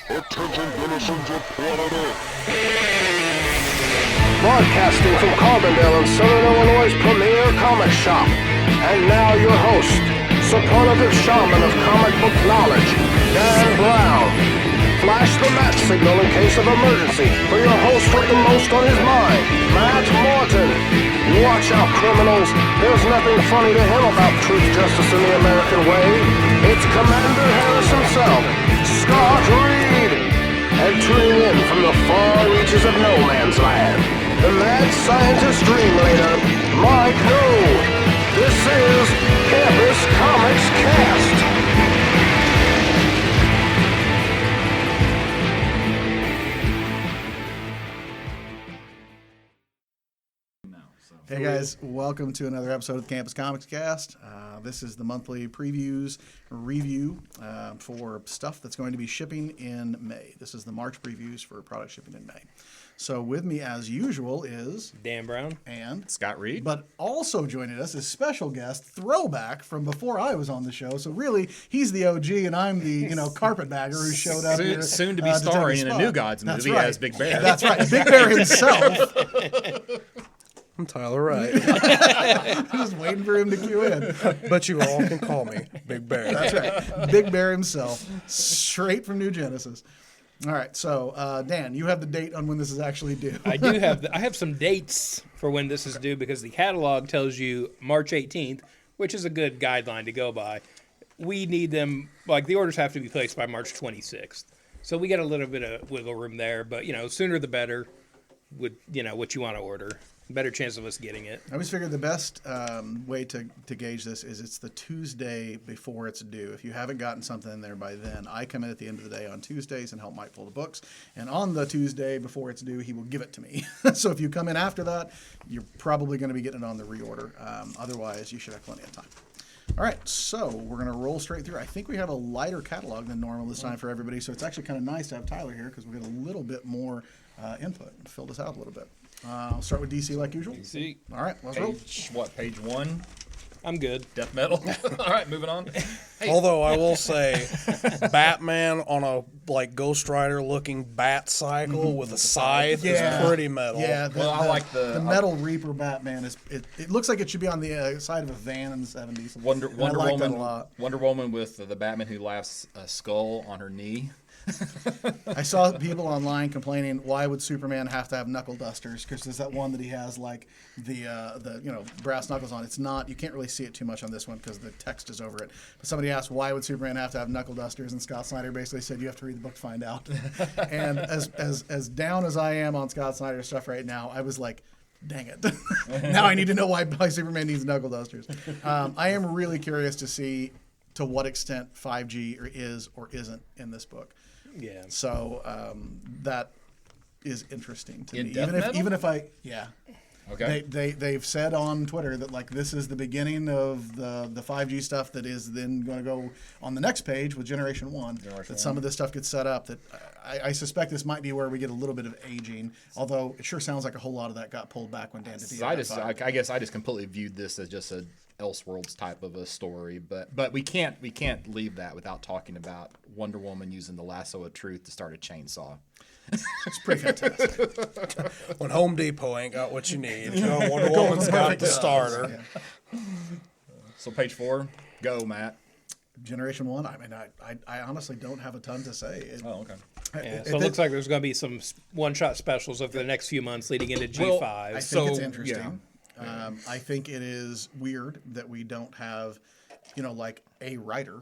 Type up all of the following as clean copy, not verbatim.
Attention denizens of planet Earth. Broadcasting from Carbondale in Southern Illinois' premier comic shop. And now your host, superlative shaman of comic book knowledge, Dan Brown. Flash the match signal in case of emergency for your host with the most on his mind, Matt Morton. Watch out, criminals. There's nothing funny to him about truth, justice, and the American way. It's Commander Harris himself, Scott Reed. And tuning in from the far reaches of no man's land, the mad scientist dream leader, Mike No. This is Campus Comics Cast. Hey guys, welcome to another episode of the Campus Comics Cast. This is the monthly previews review for stuff that's going to be shipping in May. This is the March previews for product shipping in May. So with me as usual is Dan Brown and Scott Reed. But also joining us is special guest Throwback from before I was on the show. So really, he's the OG and I'm the carpetbagger who showed up here. Soon to be starring in a New Gods movie as Big Bear. That's right, Big Bear himself. I'm Tyler Wright, Just waiting for him to cue in. but you all can call me Big Bear. That's right. Big Bear himself, straight from New Genesis. All right, so Dan, you have the date on when this is actually due. I do have I have some dates for when this is due because the catalog tells you March 18th, which is a good guideline to go by. We need them, like the orders have to be placed by March 26th. So we got a little bit of wiggle room there, but sooner the better with what you want to order. Better chance of us getting it. I always figured the best way to gauge this is it's the Tuesday before it's due. If you haven't gotten something in there by then, I come in at the end of the day on Tuesdays and help Mike pull the books. And on the Tuesday before it's due, he will give it to me. So if you come in after that, you're probably going to be getting it on the reorder. Otherwise, you should have plenty of time. All right, so we're going to roll straight through. I think we have a lighter catalog than normal this time for everybody, so it's actually kind of nice to have Tyler here because we get a little bit more input and fill this out a little bit. I'll start with DC like usual. DC. All right, let's roll. Page 1? I'm good. Death metal. All right, moving on. Hey. Although I will say, Batman on a Ghost Rider looking bat cycle with a scythe is pretty metal. Yeah, I like the Metal Reaper Batman. It looks like it should be on the side of a van in the 70s. Wonder I like Woman. that a lot. Wonder Woman with the Batman who laughs a skull on her knee. I saw people online complaining, why would Superman have to have knuckle dusters? Because there's that one that he has the brass knuckles on. It's not, you can't really see it too much on this one because the text is over it. But somebody asked, why would Superman have to have knuckle dusters? And Scott Snyder basically said, you have to read the book to find out. And as down as I am on Scott Snyder's stuff right now, I was like, dang it. Now I need to know why Superman needs knuckle dusters. I am really curious to see to what extent 5G is or isn't in this book. Yeah. So that is interesting to me. Death Metal? Even if Okay. they've said on Twitter that this is the beginning of the 5G stuff that is then going to go on the next page with Generation 1. Some of this stuff gets set up. That I suspect this might be where we get a little bit of aging. Although it sure sounds like a whole lot of that got pulled back when Dan DiDio. I guess I just completely viewed this as just a Elseworlds type of a story, but we can't leave that without talking about Wonder Woman using the lasso of truth to start a chainsaw. It's pretty fantastic. When Home Depot ain't got what you need, Wonder Woman's got the starter. Yeah. So page 4, go, Matt. Generation 1. I mean, I honestly don't have a ton to say. Okay. Yeah, so it looks like there's going to be some one-shot specials over the next few months leading into G5. I think it's interesting. Yeah. I think it is weird that we don't have, a writer.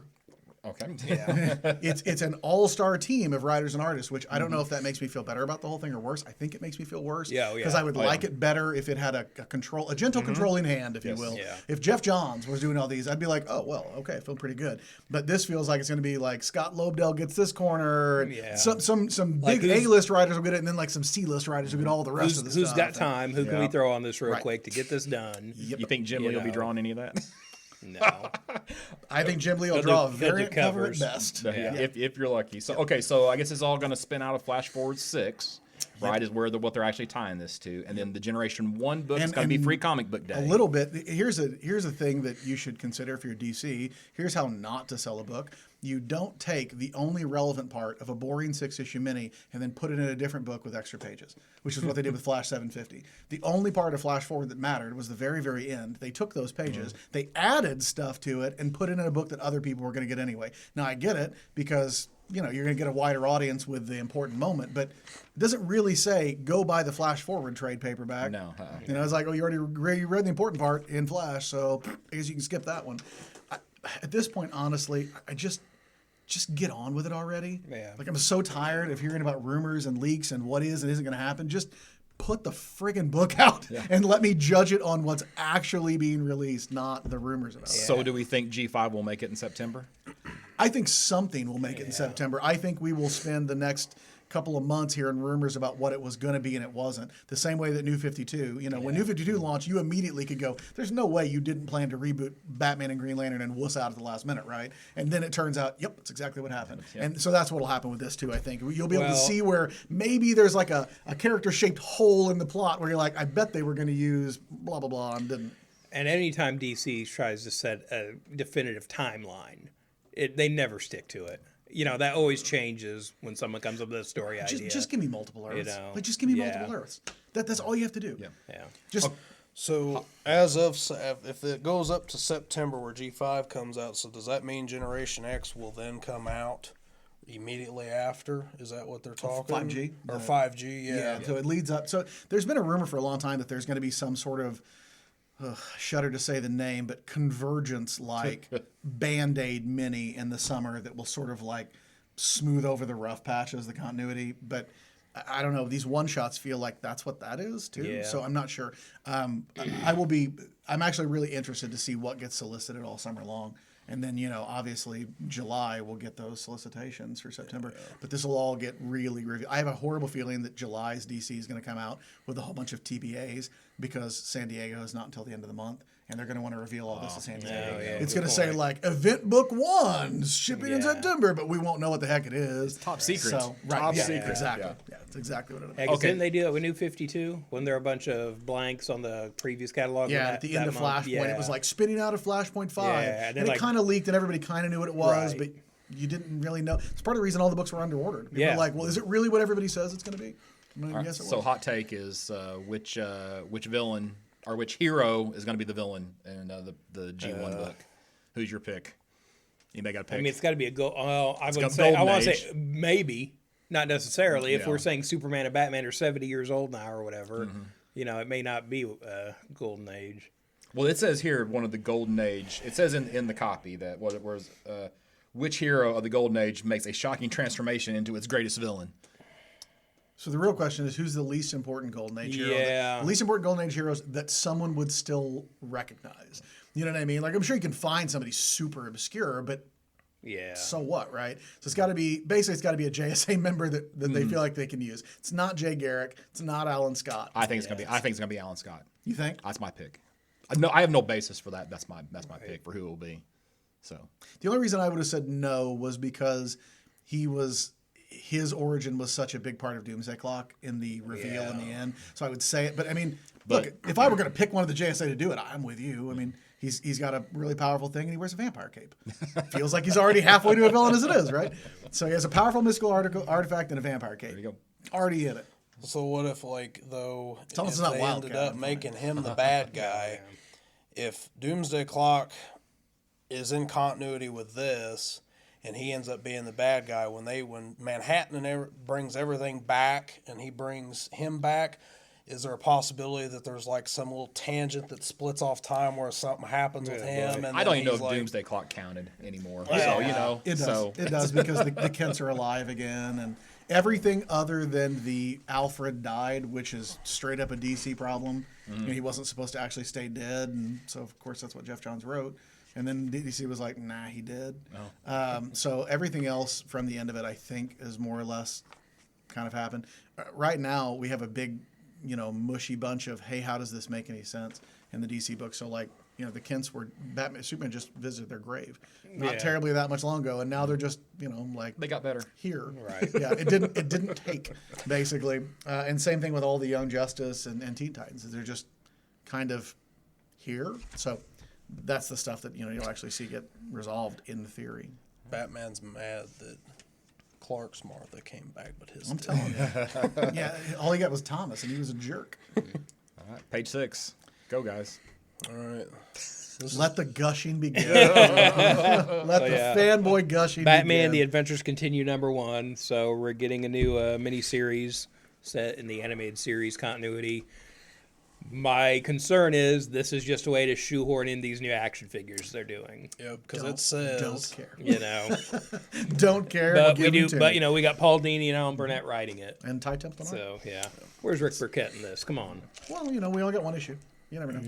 Okay. Yeah. It's an all-star team of writers and artists, which I don't know if that makes me feel better about the whole thing or worse. I think it makes me feel worse. Yeah. Because I would like it better if it had a gentle controlling hand, if you will. Yeah. If Jeff Johns was doing all these, I'd be like, oh, well, okay, I feel pretty good. But this feels like it's going to be like Scott Lobdell gets this corner. Yeah. Some big A-list writers will get it, and then some C-list writers will get all the rest of the stuff. Who's got time? Who can we throw on this real quick to get this done? Yep. You think Jim Lee will be drawing any of that? No. I think Jim Lee will draw a variant cover at best. Yeah. If you're lucky. So okay, so I guess it's all going to spin out of Flash Forward 6. right, is where what they're actually tying this to. And then the Generation 1 book is going to be free comic book day. A little bit. Here's a thing that you should consider if you're DC. Here's how not to sell a book. you don't take the only relevant part of a boring 6-issue mini and then put it in a different book with extra pages, which is what they did with Flash 750. The only part of Flash Forward that mattered was the very, very end. They took those pages, they added stuff to it, and put it in a book that other people were going to get anyway. Now, I get it because you're going to get a wider audience with the important moment, but it doesn't really say go buy the Flash Forward trade paperback. No. It's like, you already read the important part in Flash, so I guess you can skip that one. At this point, honestly, I just get on with it already. Yeah. Like, I'm so tired of hearing about rumors and leaks and what is and isn't going to happen. Just put the friggin' book out and let me judge it on what's actually being released, not the rumors about it. So do we think G5 will make it in September? I think something will make it in September. I think we will spend the next couple of months hearing rumors about what it was going to be and it wasn't. The same way that New 52, when New 52 launched, you immediately could go, there's no way you didn't plan to reboot Batman and Green Lantern and wuss out at the last minute, right? And then it turns out, yep, that's exactly what happened. And so that's what will happen with this too, I think. You'll be able to see where maybe there's like a character-shaped hole in the plot where you're like, I bet they were going to use blah, blah, blah, and didn't. And anytime DC tries to set a definitive timeline, they never stick to it. That always changes when someone comes up with a story idea. Just give me multiple Earths. know? Like, just give me multiple Earths. That's all you have to do. Yeah. Just So as of if it goes up to September where G5 comes out, so does that mean Generation X will then come out immediately after? Is that what they're talking? 5G? Or 5G? Yeah. So it leads up. So there's been a rumor for a long time that there's going to be some sort of, shudder to say the name, but convergence like Band-Aid mini in the summer that will sort of like smooth over the rough patches, the continuity. But I don't know. These one-shots feel like that's what that is too. Yeah. So I'm not sure. I'm actually really interested to see what gets solicited all summer long. And then, obviously July we'll get those solicitations for September. But this will all get really revealed. I have a horrible feeling that July's DC is going to come out with a whole bunch of TBAs because San Diego is not until the end of the month. And they're going to want to reveal all this to San Diego. It's going to say like Event Book 1 shipping in September, but we won't know what the heck it is. Top secret. So, right, Top yeah, secret. Exactly. Yeah, it's exactly what it is. Hey, 'cause didn't they do that with New 52? When there were a bunch of blanks on the previous catalog? Yeah, at the end of Flashpoint, it was like spinning out of Flashpoint 5. Yeah, and it kind of leaked and everybody kind of knew what it was, but you didn't really know. It's part of the reason all the books were underordered. People were like, well, is it really what everybody says it's going to be? Yes, it was. So hot take is which villain or which hero is going to be the villain in the G1 book? Who's your pick? Anybody got a pick? I mean, it's got to be a go. Well, I would got say I Golden want to Age. say maybe, not necessarily. If Yeah. we're saying Superman and Batman are 70 years old now or whatever, it may not be Golden Age. Well, it says here one of the Golden Age. It says in the copy that which hero of the Golden Age makes a shocking transformation into its greatest villain. So the real question is, who's the least important Golden Age hero? Yeah. The least important Golden Age heroes that someone would still recognize. You know what I mean? Like, I'm sure you can find somebody super obscure, but Yeah. so what, right? So it's got to be a JSA member that they feel like they can use. It's not Jay Garrick. It's not Alan Scott. I think it's gonna be Alan Scott. You think? That's my pick. I have no basis for that. That's my pick for who it will be. So The only reason I would have said no was because his origin was such a big part of Doomsday Clock in the reveal in the end. So I would say it. But I mean, look, if I were going to pick one of the JSA to do it, I'm with you. I mean, he's got a really powerful thing and he wears a vampire cape. Feels like he's already halfway to a villain as it is, right? So he has a powerful mystical artifact and a vampire cape. there you go. Already in it. So what if, like, though, Tell us if it's not they Wildcat, ended up I'm making him the bad guy, if Doomsday Clock is in continuity with this, and he ends up being the bad guy when Manhattan brings everything back, and he brings him back, is there a possibility that there's like some little tangent that splits off time where something happens with him? And I don't then even know he's if like, Doomsday Clock counted anymore. Yeah. So It does. So It does because the Kents are alive again, and everything other than the Alfred died, which is straight up a DC problem. You know, he wasn't supposed to actually stay dead, and so of course that's what Jeff Johns wrote. And then DC was like, nah, he did. So everything else from the end of it, I think, is more or less kind of happened. Right now, we have a big, mushy bunch of, hey, how does this make any sense in the DC book? So, like, the Kents were Superman just visited their grave not terribly that much long ago, and now they're just, like they got better. here. Right. Yeah, it didn't take, basically. And same thing with all the Young Justice and Teen Titans. They're just kind of here. So that's the stuff that you'll actually see get resolved in the theory. Batman's mad that Clark's Martha came back, but his I'm didn't. telling you. Yeah, all he got was Thomas, and he was a jerk. All right, page 6. Go, guys. All right. Let the gushing begin. Let the fanboy gushing Batman: The begin. Adventures Continue #1. So we're getting a new mini series set in the animated series continuity. My concern is this is just a way to shoehorn in these new action figures they're doing. Yeah, because it says Don't care. You know, Don't care. but we'll we give him do. to But me. you know, we got Paul Dini and Alan Burnett writing it. And Ty Templeton. So yeah, where's Rick Burkett in this? Come on. Well, you know, we only got one issue. You never know.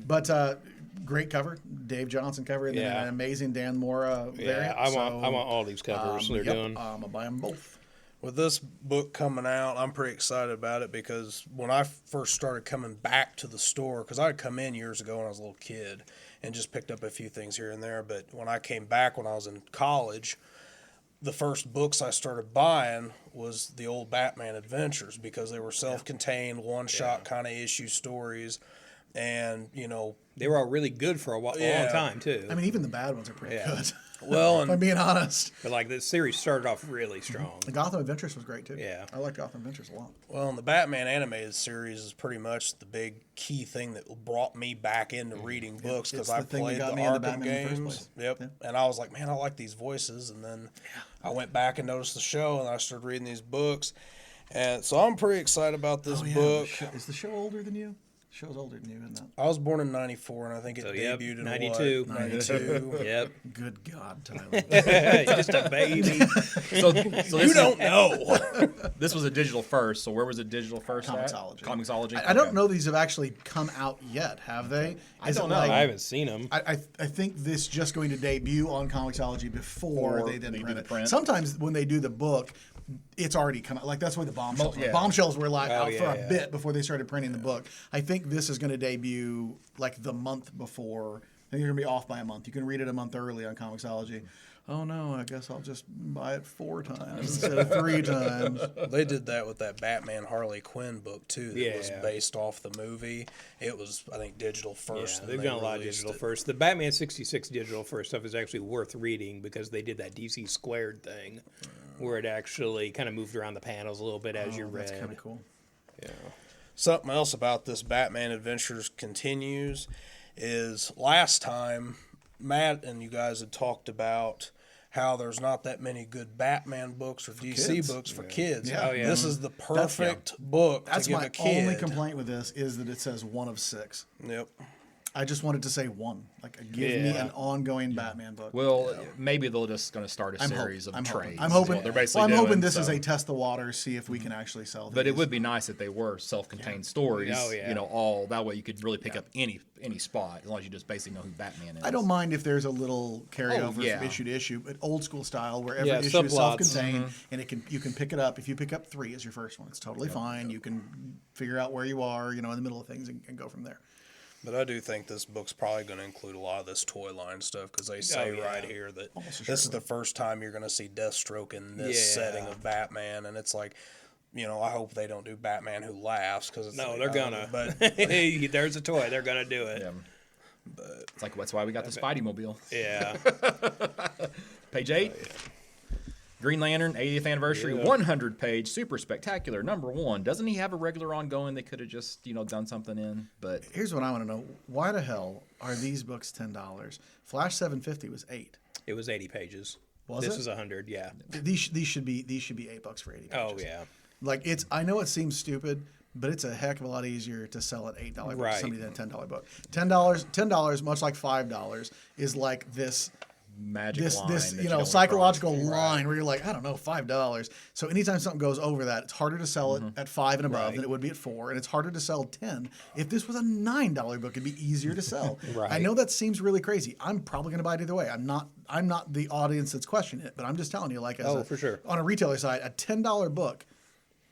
But great cover, Dave Johnson cover, and then Yeah. an amazing Dan Mora variant. Yeah, I want all these covers they're doing. I'm gonna buy them both. with this book coming out, I'm pretty excited about it because when I first started coming back to the store, because I'd come in years ago when I was a little kid and just picked up a few things here and there, but when I came back when I was in college, the first books I started buying was the old Batman Adventures because they were self-contained, one-shot kind of issue stories, and you know, They were all really good for a long time too. I mean, even the bad ones are pretty good. well, If I'm being honest. But like the series started off really strong. The Gotham Adventures was great too. Yeah. I like Gotham Adventures a lot. Well, and the Batman animated series is pretty much the big key thing that brought me back into reading books because it's I the thing that played got the me into Arkham Batman in the first games. place. Yep. Yeah. And I was like, man, I like these voices. And then I went back and noticed the show, and I started reading these books. And so I'm pretty excited about this book. Is the show older than you? The show's older than you, isn't it? I was born in '94, and I think it So, yep, debuted in 92. what, 92. Yep. Good God, Tyler. Just a baby. So this You don't know. This was a digital first. So where was it digital first? at? Comixology. Comixology. I don't Okay. know these have actually come out yet, have they? I don't know. I haven't seen them. I think this just going to debut on Comixology before Before they then they do print the it. print. Sometimes when they do the book, it's already come out. Like that's why the bombshells were. Yeah. Bombshells were like out for yeah, a yeah. bit before they started printing the book. I think this is going to debut like the month before. I think you're going to be off by a month. You can read it a month early on Comixology. Oh no, I guess I'll just buy it 4 times instead of 3 times. They did that with that Batman Harley Quinn book too. That was Yeah. based off the movie. It was, I think, digital first. Yeah, and they've they done a lot of released digital it. first. The Batman 66 digital first stuff is actually worth reading because they did that DC squared thing where it actually kind of moved around the panels a little bit as you read. That's kind of cool. Yeah. Something else about this Batman Adventures Continues is last time Matt and you guys had talked about how there's not that many good Batman books or DC kids. books for kids. Yeah. Oh, yeah. This is the perfect book That's to give my a kid. only complaint with this is that it says 1 of 6. Yep. I just wanted to say 1. Like, give me Yeah. an ongoing Batman book. Well, maybe they're just going to start a I'm series of hoping. trades. I'm hoping. Well, they're basically I'm hoping doing, this is so. a test the waters, see if we can actually sell these. But it would be nice if they were self-contained stories. Oh, yeah. You know, all that way you could really pick up any spot as long as you just basically know who Batman is. I don't mind if there's a little carryover yeah. from issue to issue, but old school style where every Yeah, issue is subplots. self-contained and you can pick it up. If you pick up 3 as your first one, it's totally fine. You can figure out where you are, in the middle of things and go from there. But I do think this book's probably going to include a lot of this toy line stuff because they say yeah. right here that Almost this is the first time you're going to see Deathstroke in this Yeah. setting of Batman, and it's like, I hope they don't do Batman who laughs because it's No, like, they're oh, gonna. But There's a toy. They're gonna do it. Yeah. It's like that's why we got the Spidey mobile. Yeah. Page 8. Green Lantern 80th anniversary, 100-page, super spectacular, #1. Doesn't he have a regular ongoing they could have just done something in? But Here's what I want to know: why the hell are these books $10? Flash 750 was $8. It was 80 pages. Was this it? is 100. Yeah. These should be $8 for 80 pages. Oh yeah. Like I know it seems stupid, but it's a heck of a lot easier to sell an $8 book to Right. somebody than a $10 book. $10, much like $5, is like this magic line this that you don't wanna psychological cross. line where you're like, I don't know, $5. So anytime something goes over that, it's harder to sell it at 5 and above Right. than it would be at 4, and it's harder to sell 10. If this was a $9 book, it'd be easier to sell. Right. I know that seems really crazy. I'm probably going to buy it either way. I'm not the audience that's questioning it, but I'm just telling you, like, For sure. on a retailer side, a $10 book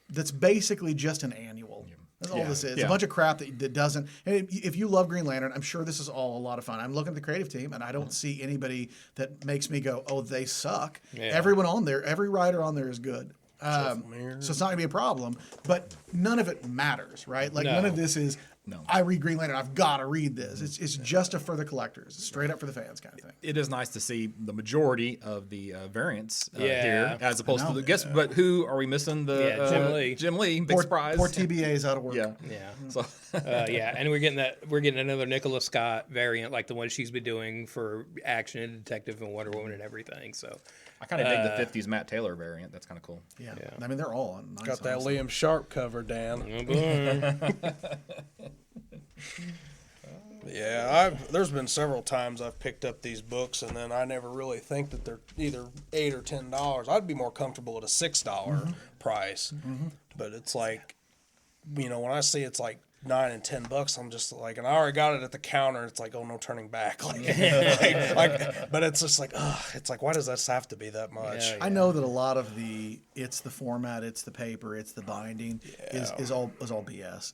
that's basically just an annual. That's all this is. Yeah. A bunch of crap that doesn't. And if you love Green Lantern, I'm sure this is all a lot of fun. I'm looking at the creative team, and I don't see anybody that makes me go, "Oh, they suck." Yeah. Everyone on there, every writer on there is good. So it's not gonna be a problem. But none of it matters, right? Like No. none of this is No. I read Green Lantern. I've got to read this. It's just for the collectors, straight up for the fans kind of thing. It is nice to see the majority of the variants Yeah. here, as opposed to know. the guess. But who are we missing? The Yeah, Jim Lee. Jim Lee, big Poor, surprise. poor TBA's out of work. Yeah. Yeah. So Yeah, and we're getting another Nicola Scott variant, like the one she's been doing for Action and Detective and Wonder Woman and everything. So, I kind of dig the '50s Matt Taylor variant. That's kind of cool. Yeah. Yeah. I mean, they're all on. Nice, Got that honestly. Liam Sharp cover, Dan. oh boy. Yeah, there's been several times I've picked up these books and then I never really think that they're either $8 or $10. I'd be more comfortable at a $6 price, but it's like, when I see it's like $9 and $10, I'm just like, and I already got it at the counter. It's like, oh, no turning back. But it's just like, it's like, why does this have to be that much? Yeah. I know that a lot of it's the format, it's the paper, it's the binding is all BS.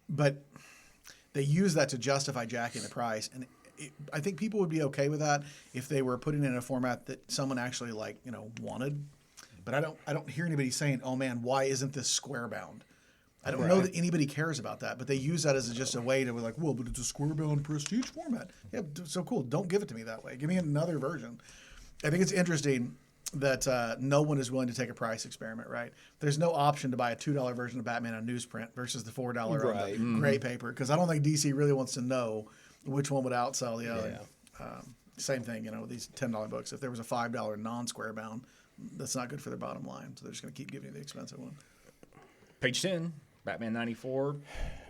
But they use that to justify jacking the price, and I think people would be okay with that if they were putting it in a format that someone actually wanted. But I don't hear anybody saying, "Oh man, why isn't this square bound?" I don't know that anybody cares about that, but they use that as just a way to be like, well, but it's a square bound prestige format. Yeah, so cool. Don't give it to me that way. Give me another version. I think it's interesting that no one is willing to take a price experiment, right? There's no option to buy a $2 version of Batman on newsprint versus the $4 Right. on the gray paper, because I don't think DC really wants to know which one would outsell the other. Same thing, these $10 books. If there was a $5 non-square bound, that's not good for their bottom line. So they're just going to keep giving you the expensive one. Page 10, Batman '94.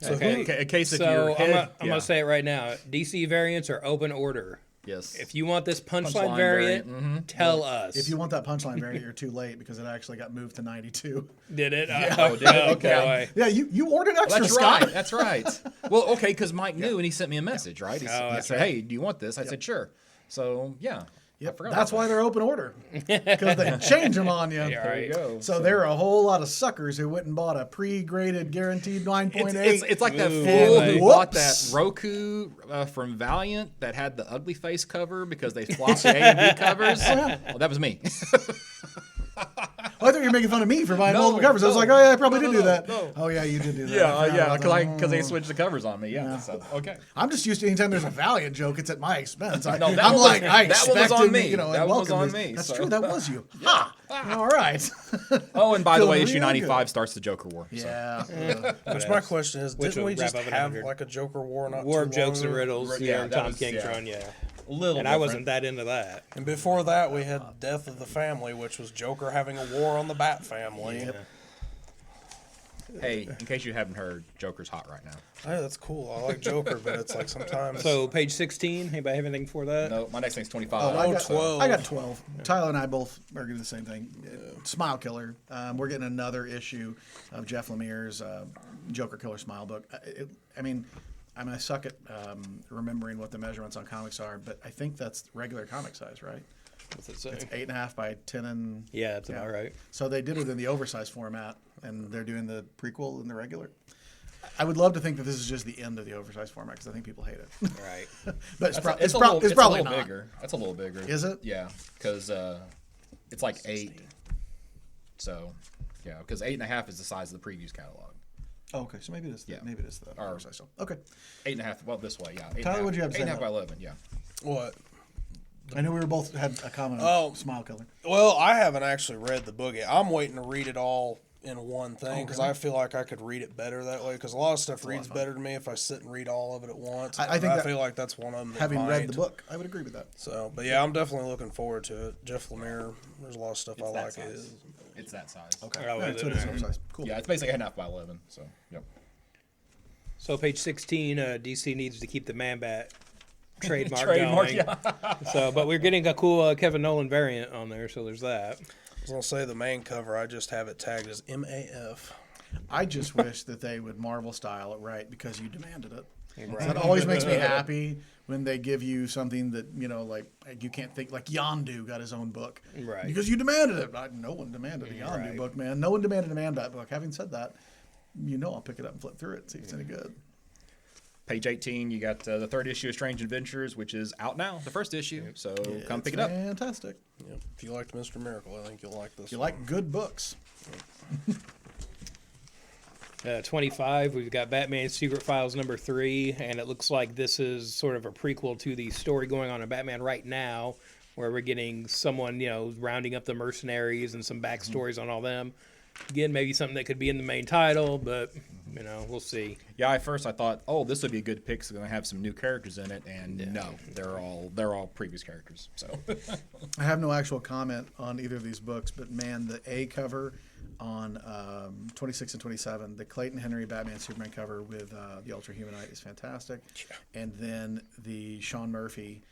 Okay. In case if So your head, I'm gonna say it right now. DC variants are open order. yes. If you want this punchline Punchline variant, variant, tell us. If you want that punchline variant, you're too late because it actually got moved to 92. did it? Oh, did it? Okay. boy. Yeah, you ordered extra, That's Scott. right. That's right. Well, okay, because Mike knew and he sent me a message, right? He that's said, right. "Hey, do you want this?" I said, "Sure." So yeah. Yep, forgot that's about why that. they're open order, because they change them on you. Yeah, There you right. go. So there are a whole lot of suckers who went and bought a pre-graded, guaranteed 9.8. It's like that Ooh, fool boy. who bought Whoops. that Roku from Valiant that had the ugly face cover because they flopped the A and B covers. Well, that was me. Oh, I thought you were making fun of me for buying No, multiple covers. I was no. like, oh yeah, I probably did do No, that. no. Oh yeah, you did do that. yeah, I forgot yeah, about that. because they switched the covers on me. Yeah. So, okay. I'm just used to anytime there's a Valiant joke, it's at my expense. No, that I'm one like, was- I that one was expected, on me. and That one was welcomed on this. me, That's so. true. That was you. Ha! All right. Oh, and by the way, Feeling issue really 95 starts the Joker War. So. Yeah. Which my question is, Which didn't will we just wrap up at have 100. like a Joker War not War too of Jokes long and ago? Riddles. Yeah, Yeah, that Tom was- King's yeah. run. Yeah. A little And I different. wasn't that into that. And before that, we had Death of the Family, which was Joker having a war on the Bat family. Hey, in case you haven't heard, Joker's hot right now. Hey, that's cool. I like Joker, but it's like sometimes. So page 16. Anybody have anything for that? No, my next thing's 25. I Oh, got 12. I got 12. Tyler and I both are getting the same thing. Smile Killer. We're getting another issue of Jeff Lemire's Joker Killer Smile book. I suck at remembering what the measurements on comics are, but I think that's regular comic size, right? What's it say? It's 8.5 by 10 and Yeah, that's about right. So they did it in the oversized format, and they're doing the prequel in the regular. I would love to think that this is just the end of the oversized format because I think people hate it. Right. But it's, It's probably a little not. bigger. That's a little bigger. Is it? Yeah, because it's like 8. So, yeah, because 8.5 is the size of the previews catalog. Oh, okay, so maybe it is. Yeah. Maybe it is the Or- oversized. Okay. 8.5. Well, this way, yeah. Tyler, what'd you have to say 8.5 by about 11. Yeah. What? I know we were both had a comment Oh. on Smile Killer. Well, I haven't actually read the book yet. I'm waiting to read it all in one thing because I feel like I could read it better that way. Because a lot of stuff reads better to me if I sit and read all of it at once. I think that- feel like that's one of them. that Having read might. the book, I would agree with that. So, but yeah, I'm definitely looking forward to it. Jeff Lemire, there's a lot of stuff I It's that like. size. It's that size. Okay. Oh, Yeah, is so it? it is oversized. Cool. Yeah, it's basically 8.5 by 11. So, yep. So page 16, DC needs to keep the Man-Bat trademark, Trademark, going. yeah. So, but we're getting a cool Kevin Nolan variant on there, so there's that. I was gonna say the main cover. I just have it tagged as MAF. I just wish that they would Marvel style it right because you demanded it. That always makes me happy when they give you something that, like you can't think, like Yondu got his own book. Right. Because you demanded it. No one demanded a Yondu Right. book, man. No one demanded a Man-Bat book. Having said that, I'll pick it up and flip through it, see if it's any good. Page 18, you got the third issue of Strange Adventures, which is out now, the first issue. So come pick it up. Fantastic. Yep. If you liked Mr. Miracle, I think you'll like this. If you like good books. 25, we've got Batman Secret Files number 3, and it looks like this is sort of a prequel to the story going on in Batman right now, where we're getting someone, rounding up the mercenaries and some backstories on all them. Again, maybe something that could be in the main title, but, we'll see. Yeah, at first I thought, oh, this would be a good pick. It's going to have some new characters in it, and no, they're all previous characters. So I have no actual comment on either of these books, but man, the A cover on 26 and 27, the Clayton Henry Batman Superman cover with the Ultra Humanite is fantastic. And then the Sean Murphy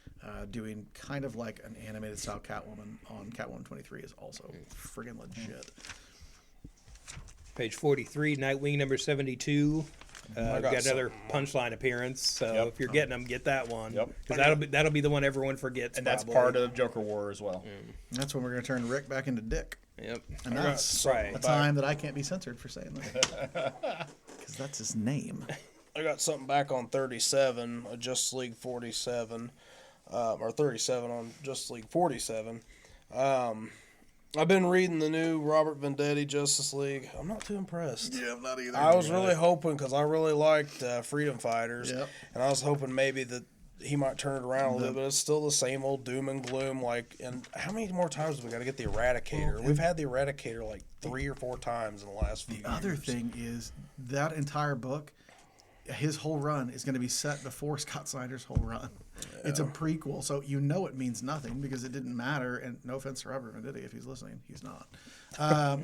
doing kind of like an animated style Catwoman on Catwoman 23 is also friggin' legit. Page 43, Nightwing number 72. We've got another something. Punchline appearance, so Yep. if you're getting them, get that one. Yep. Because that'll be the one everyone forgets. and that's probably. part of Joker War as well. That's when we're going to turn Rick back into Dick. Yep. And that's right. a time that I can't be censored for saying that. Because that's his name. I got something back on 37, Justice League 47, or 37 on Justice League 47. I've been reading the new Robert Venditti Justice League. I'm not too impressed. Yeah, I'm not either. I was really hoping, because I really liked Freedom Fighters, Yep. and I was hoping maybe that he might turn it around a little bit, but it's still the same old doom and gloom. And how many more times do we got to get the Eradicator? We've had the Eradicator like 3 or 4 times in the last few years. The other thing is that entire book, his whole run is going to be set before Scott Snyder's whole run. It's a prequel, so it means nothing because it didn't matter. And no offense to Robert Venditti, if he's listening, he's not.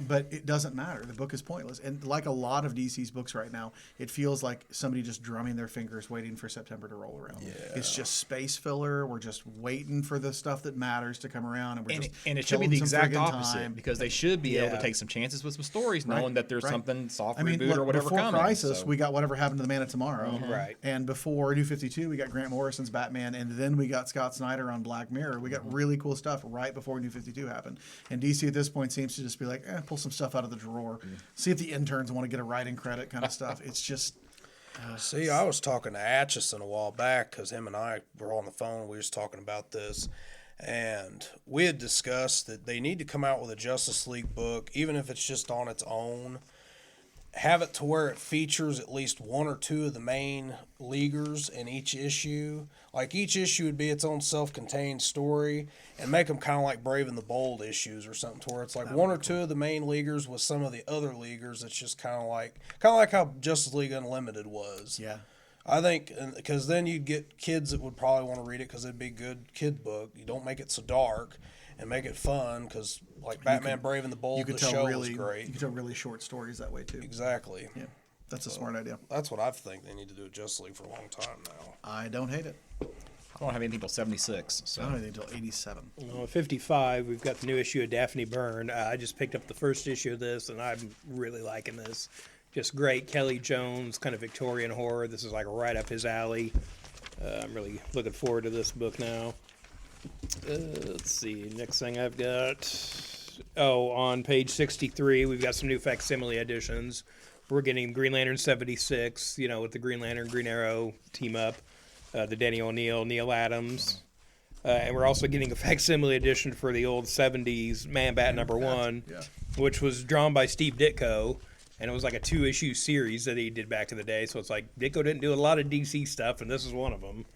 But it doesn't matter. The book is pointless. And like a lot of DC's books right now, it feels like somebody just drumming their fingers waiting for September to roll around. Yeah. It's just space filler. We're just waiting for the stuff that matters to come around. And it should be the killing some exact friggin' opposite time. because they should be able Yeah. to take some chances with some stories, knowing that there's right. something soft I mean, reboot look, or whatever before coming. Crisis, so. we got Whatever Happened to the Man of Tomorrow. Right. And before New 52, we got Grant Morrison's Batman. And then we got Scott Snyder on Black Mirror. We got really cool stuff right before New 52 happened. And DC at this point seems to just be like, pull some stuff out of the drawer. See if the interns want to get a writing credit kind of stuff. It's just... See, I was talking to Atchison a while back because him and I were on the phone. We was talking about this, and we had discussed that they need to come out with a Justice League book, even if it's just on its own. Have it to where it features at least 1 or 2 of the main leaguers in each issue. Like each issue would be its own self-contained story, and make them kind of like Brave and the Bold issues or something, to where it's like 1 or 2 of the main leaguers with some of the other leaguers. It's just kind of like how Justice League Unlimited was. Yeah. I think, because then you'd get kids that would probably want to read it because it'd be a good kid book. You don't make it so dark and make it fun, because like Batman Brave and the Bold, the show was great. You could tell really short stories that way too. Exactly. Yeah, that's a smart idea. That's what I think they need to do with Justice League for a long time now. I don't hate it. I don't have anything until 76. So. I don't have anything until 87. Well, 55, we've got the new issue of Daphne Byrne. I just picked up the first issue of this, and I'm really liking this. Just great. Kelly Jones, kind of Victorian horror. This is like right up his alley. I'm really looking forward to this book now. Let's see. Next thing I've got. Oh, on page 63, we've got some new facsimile editions. We're getting Green Lantern 76, with the Green Lantern, Green Arrow team up. The Danny O'Neill, Neil Adams. And we're also getting a facsimile edition for the old 70s Man-Bat number 1, which was drawn by Steve Ditko. And it was like a 2-issue series that he did back in the day. So it's like Ditko didn't do a lot of DC stuff, and this is one of them.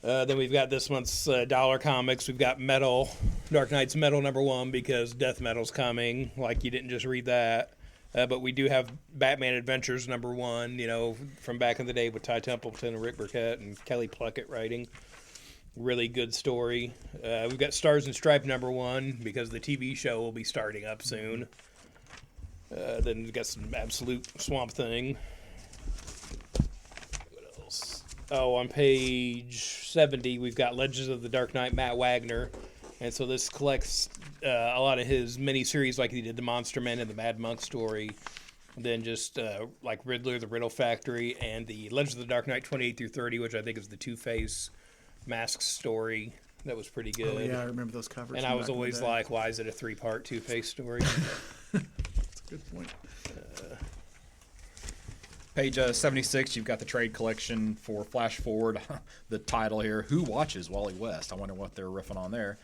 Then we've got this month's Dollar Comics. We've got Metal, Dark Knight's Metal number 1, because Death Metal's coming. Like, you didn't just read that. But we do have Batman Adventures number 1, from back in the day with Ty Templeton and Rick Burkett and Kelly Plunkett writing. Really good story. We've got Stars and Stripes number 1, because the TV show will be starting up soon. Then we've got some Absolute Swamp Thing. What else? Oh, on page 70, we've got Legends of the Dark Knight, Matt Wagner. And so this collects a lot of his miniseries, like he did the Monster Men and the Mad Monk story. And then just like Riddler, the Riddle Factory, and the Legends of the Dark Knight 28 through 30, which I think is the Two-Face mask story. That was pretty good. Oh yeah, I remember those covers. And from I was back in the always day. like, why is it a 3-part Two-Face story? That's a good point. Page 76, you've got the trade collection for Flash Forward. The title here, Who Watches Wally West? I wonder what they're riffing on there.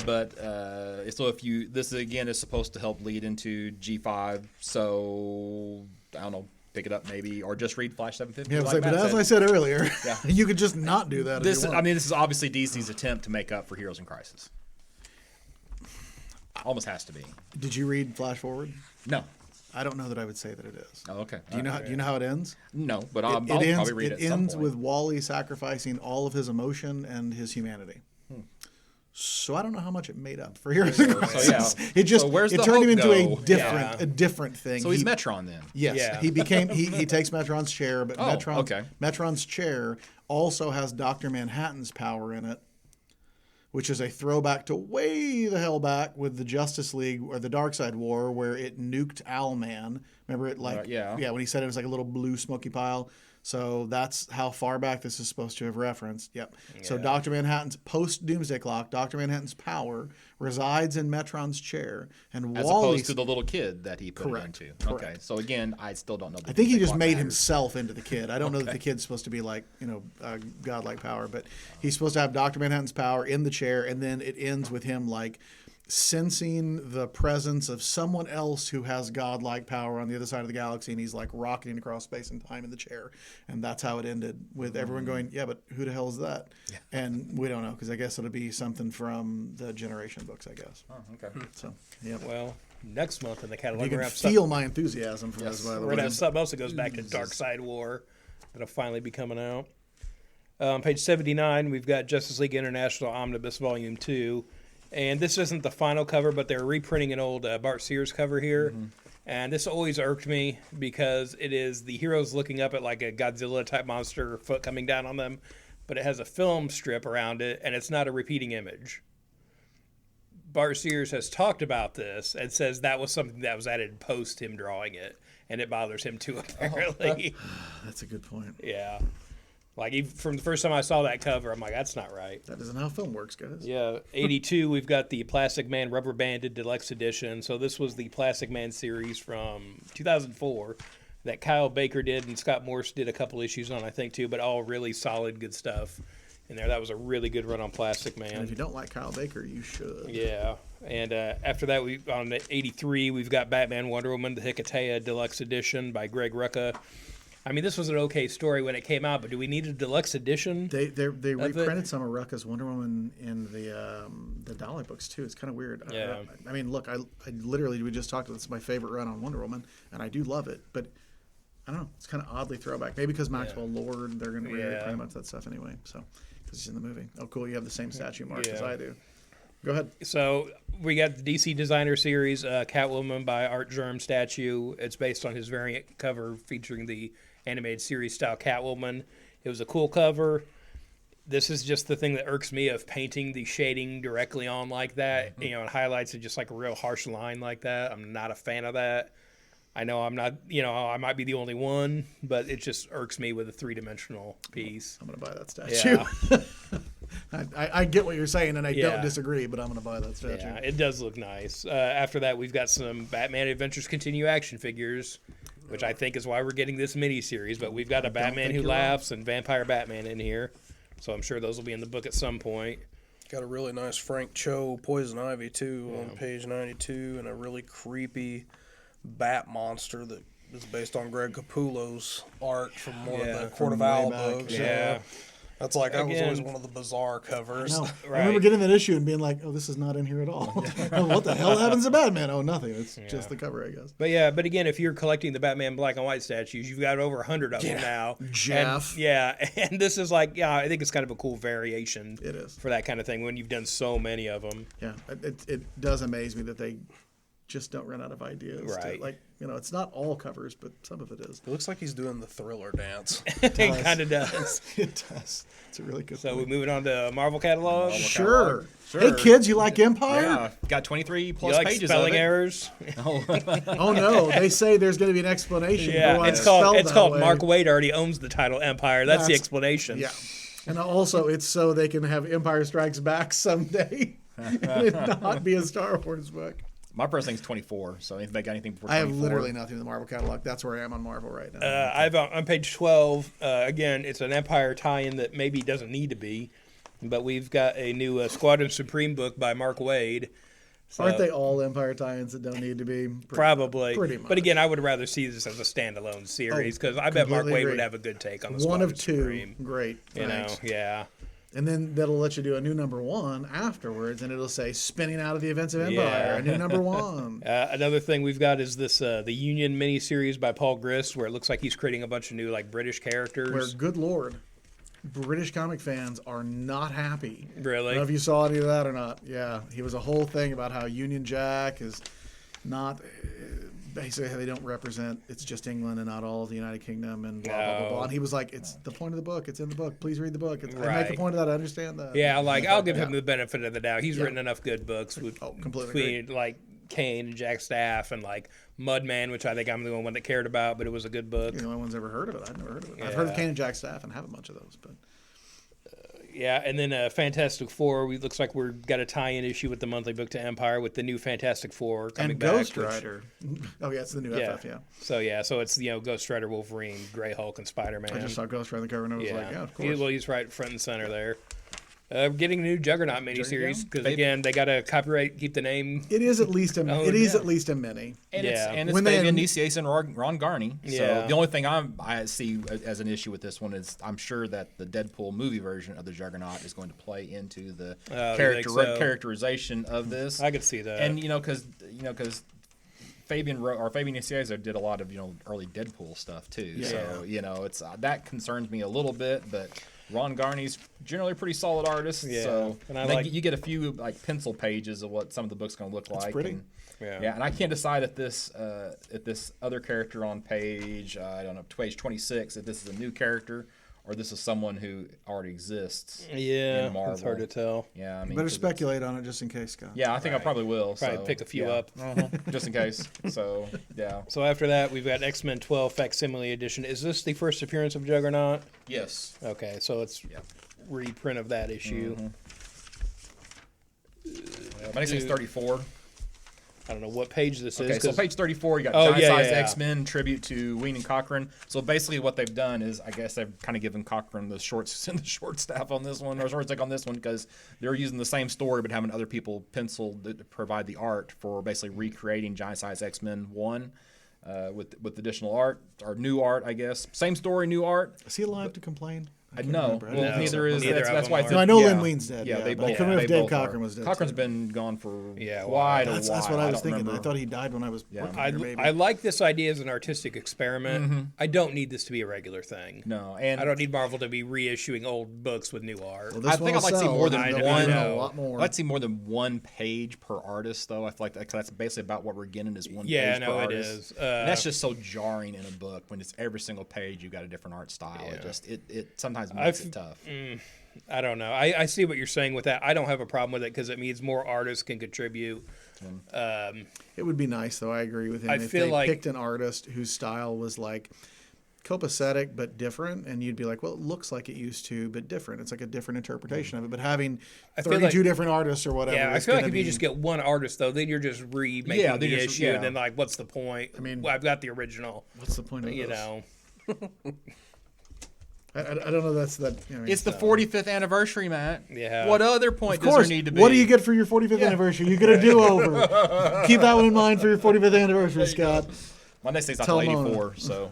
But so this again is supposed to help lead into G5. So I don't know, pick it up maybe, or just read Flash 750. Yeah, like but Matt as said. I said earlier, Yeah. you could just not do that. This, if you want. this is obviously DC's attempt to make up for Heroes in Crisis. Almost has to be. Did you read Flash Forward? No. I don't know that I would say that it is. Oh, okay. Do you know how it ends? No, but I'll It probably ends. read It it at some ends point. with Wally sacrificing all of his emotion and his humanity. So I don't know how much it made up for Heroes in Crisis. yeah. It just So where's it the turned him hope into a go? different Yeah. a different thing. So he's He- Metron then. Yes, Yeah. he became he takes Metron's chair, but Oh, okay. Metron's chair also has Dr. Manhattan's power in it, which is a throwback to way the hell back with the Justice League or the Darkseid War, where it nuked Owlman. Remember it yeah. when he said it was like a little blue smoky pile. So that's how far back this is supposed to have referenced. Yep. So Dr. Manhattan's post Doomsday Clock, Dr. Manhattan's power resides in Metron's chair, and As Wally's opposed to the little kid that he put Correct. it into. Correct. Okay. So again, I still don't know. I think he just made him. himself into the kid. I don't know that Okay. the kid's supposed to be like, godlike power, but he's supposed to have Dr. Manhattan's power in the chair, and then it ends with him like sensing the presence of someone else who has godlike power on the other side of the galaxy, and he's like rocketing across space and time in the chair. And that's how it ended, with everyone going, yeah, but who the hell is that? Yeah. And we don't know, because I guess it'll be something from the Generation books, I guess. Oh, okay. So, yeah. Well, next month in the You catalog, can we're going feel my enthusiasm for this, by the we're way. gonna have something else that goes back to Dark Side War that'll finally be coming out. Page 79, we've got Justice League International Omnibus Volume 2. And this isn't the final cover, but they're reprinting an old Bart Sears cover here. And this always irked me because it is the heroes looking up at like a Godzilla-type monster, foot coming down on them. But it has a film strip around it, and it's not a repeating image. Bart Sears has talked about this and says that was something that was added post him drawing it, and it bothers him too, apparently. That's a good point. Yeah. Like, even from the first time I saw that cover, I'm like, that's not right. That isn't how film works, guys. Yeah, 82, we've got the Plastic Man Rubber Banded Deluxe Edition. So this was the Plastic Man series from 2004 that Kyle Baker did, and Scott Morse did a couple issues on, I think, too, but all really solid, good stuff in there. That was a really good run on Plastic And if Man. you don't like Kyle Baker, you should. Yeah, and after that, on the 83, we've got Batman Wonder Woman, the Hikatea Deluxe Edition by Greg Rucka. I mean, this was an okay story when it came out, but do we need a deluxe edition? They Of it. reprinted some of Rucka's Wonder Woman in the Dalek books too. It's kind of weird. Yeah. I mean, look, I literally, we just talked about this. It's my favorite run on Wonder Woman, and I do love it. But I don't know. It's kind of oddly throwback. Maybe because Maxwell Lord, they're going to reprint a bunch of that stuff anyway. So because it's in the movie. Oh, cool. You have the same statue mark as Yeah. I do. Go ahead. So we got the DC Designer Series, Catwoman by Art Germ statue. It's based on his variant cover featuring the animated series style Catwoman. It was a cool cover. This is just the thing that irks me of painting the shading directly on like that. You know, it highlights it just like a real harsh line like that. I'm not a fan of that. I know I'm not, I might be the only one, but it just irks me with a three-dimensional piece. I'm going to buy that statue. Yeah. I get what you're saying, and I Yeah. don't disagree, but I'm going to buy that statue. Yeah, it does look nice. After that, we've got some Batman Adventures Continue action figures, which I think is why we're getting this mini-series. But we've got a Batman think Who you're wrong. Laughs and Vampire Batman in here. So I'm sure those will be in the book at some point. Got a really nice Frank Cho Poison Ivy too on page 92, and a really creepy bat monster that is based on Greg Capullo's art from one of the Court from of way Owl back, books. yeah. That's like that was always Again- one of the bizarre covers. No, Right. I remember getting that issue and being like, "Oh, this is not in here at all. What the hell happens to Batman? Oh, nothing. It's just the cover, I guess." But again, if you're collecting the Batman black and white statues, you've got over 100 of them now. Jeff. And this is like, I think it's kind of a cool variation. It is. For that kind of thing when you've done so many of them. Yeah, it does amaze me that they just don't run out of ideas. Right. It's not all covers, but some of it is. It looks like he's doing the Thriller dance. It kind of does. It does. It's a really good. So point. we're moving on to Marvel catalog. Sure. Sure. Hey kids, you like Empire? Yeah, got 23 You plus like pages spelling of it. errors? Oh no, they say there's going to be an explanation. Yeah, for why it's called that way. Mark Waid already owns the title Empire. That's the That's- explanation. Yeah, and also it's so they can have Empire Strikes Back someday and it not be a Star Wars book. My first thing's 24, so if they got anything before I 24. have literally nothing in the Marvel catalog. That's where I am on Marvel right now. I've on page 12. Again, it's an Empire tie-in that maybe doesn't need to be, but we've got a new Squadron Supreme book by Mark Waid. Aren't they all Empire tie-ins that don't need to be? Probably. Pretty much. But again, I would rather see this as a standalone series because I bet Mark completely Waid agree. would have a good take on the One of Squadron two. Supreme. Great. You know, Thanks. yeah. And then that'll let you do a new number 1 afterwards, and it'll say spinning out of the events of Empire, Yeah. a new number 1. Another thing we've got is this the Union miniseries by Paul Grist, where it looks like he's creating a bunch of new like British characters. Where, good Lord, British comic fans are not happy. Really? I don't know if you saw any of that or not. Yeah, he was a whole thing about how Union Jack is not. Basically, how they don't represent. It's just England and not all of the United Kingdom and blah blah blah. blah. No. And he was like, "It's the point of the book. It's in the book. Please read the book." I make a Right. point of that. I understand that. Yeah, like I'll give him the benefit of the doubt. He's Yeah. written enough good books with completely between like Kane and Jack Staff and like Mudman, which I think I'm the only one that cared about, but it was a good book. You're the only one's ever heard of it. I've never heard of it. I've heard of Yeah. Kane and Jack Staff and have a bunch of those, but Yeah, and then Fantastic Four. We looks like we've got a tie-in issue with the monthly book to Empire with the new Fantastic Four coming and back. Ghost which- Rider. Oh yeah, it's the new Yeah. FF. Yeah, So it's Ghost Rider, Wolverine, Gray Hulk, and Spider-Man. I just saw Ghost Rider on the cover and I was like, yeah, of course. He's right front and center there. Getting a new Juggernaut miniseries because Baby. again they got to copyright, keep the name. It is at least a. Oh, it is yeah. at least a mini. And Yeah. it's When Fabian they- Nicias and Ron Garney. Yeah. So the only thing I see as an issue with this one is I'm sure that the Deadpool movie version of the Juggernaut is going to play into the Oh, you think so? characterization of this. I could see that. And because Fabian Nicias did a lot of early Deadpool stuff too. Yeah. So it's that concerns me a little bit, but. Ron Garney's generally a pretty solid artist, Yeah. so And I then like- you get a few like pencil pages of what some of the book's going to look like. pretty. and- Yeah. and I can't decide if this other character on page page 26, if this is a new character or this is someone who already exists. Yeah, in Marvel. it's hard to tell. Yeah, I mean, Better 'cause it's- speculate on it just in case, Scott. Yeah, I think I probably will. Probably so, pick a few yeah. up. just in case. So yeah. So after that, we've got X-Men 12 Facsimile Edition. Is this the first appearance of Juggernaut? Yes. Okay, so it's Yeah. reprint of that issue. My next thing is 34. I don't know what page this Okay, is. so 'cause- page 34, you got Oh, Giant yeah, Size yeah, yeah. X-Men tribute to Ween and Cochran. So basically what they've done is, I guess they've kind of given Cochran the short staff on this one, or short stick on this one, because they're using the same story but having other people pencil to provide the art for basically recreating Giant Size X-Men 1 with additional art, or new art, I guess. Same story, new art. Is he alive to complain? I can't know. remember. I Well, didn't think neither so. is Neither that's, of that's them why are. it's No, I know Lynn Ween's dead. Yeah, Yeah, they but I both. couldn't remember if they Dave both are. Cochran was dead, Cochran's too. been gone for Yeah, quite a That's while. what I was don't thinking. remember. I thought he died when I was working I, there, maybe. I like this idea as an artistic experiment. I don't need this to be a regular thing. No, and I don't need Marvel to be reissuing old books with new art. Well, this I one think I'd will like to see sell, more and than they'll be one. doing a lot more. I'd like to see more than one page per artist, though. I feel like that's basically about what we're getting is one Yeah, page no, per it artist. is. And that's just so jarring in a book when it's every single page you've got a different art style. Yeah. It just it sometimes makes it tough. I don't know. I see what you're saying with that. I don't have a problem with it because it means more artists can contribute. It would be nice, though. I agree with him. I if feel they like- picked an artist whose style was like copacetic but different, and you'd be like, well, it looks like it used to, but different. It's like a different interpretation of it. But having I feel 32 like- different artists or whatever, Yeah, I is feel like gonna if you be- just get one artist, though, then you're just remaking Yeah, the then you're just- issue, yeah. and then like, what's the point? I mean- well, I've got the original. what's the point of You this? know, I don't know. That's that. I mean, It's the 45th anniversary, Matt. Yeah. What other point of course. does there need to be? What do you get for your 45th anniversary? You get a do-over. Keep that one in mind for your 45th anniversary, Scott. My next thing's not Tell till Mona. 84, so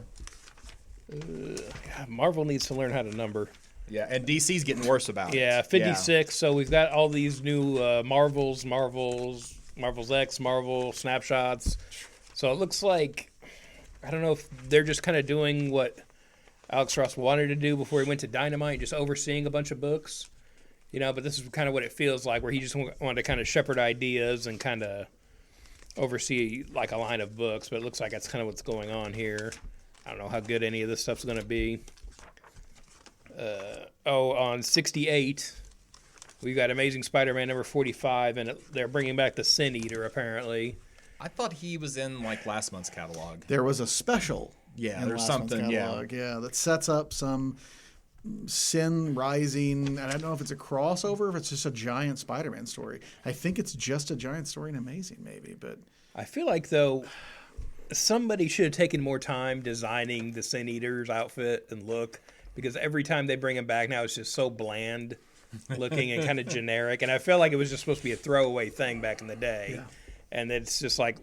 God, Marvel needs to learn how to number. yeah. And DC's getting worse about it. Yeah, 56. So we've got all these new Marvel's X, Marvel snapshots. So it looks like, I don't know if they're just kind of doing what Alex Ross wanted to do before he went to Dynamite, just overseeing a bunch of books. But this is kind of what it feels like, where he just wanted to kind of shepherd ideas and kind of oversee like a line of books. But it looks like that's kind of what's going on here. I don't know how good any of this stuff's going to be. On 68, we've got Amazing Spider-Man number 45, and they're bringing back the Sin Eater, apparently. I thought he was in like last month's catalog. There was a special. Yeah, in there's last month's something, yeah. catalog, that sets up some Sin Rising, and I don't know if it's a crossover, if it's just a giant Spider-Man story. I think it's just a giant story in Amazing, maybe, but I feel like, though, somebody should have taken more time designing the Sin Eater's outfit and look, because every time they bring him back now, it's just so bland. looking and kind of generic. And I felt like it was just supposed to be a throwaway thing back in the day. Yeah. And it's just like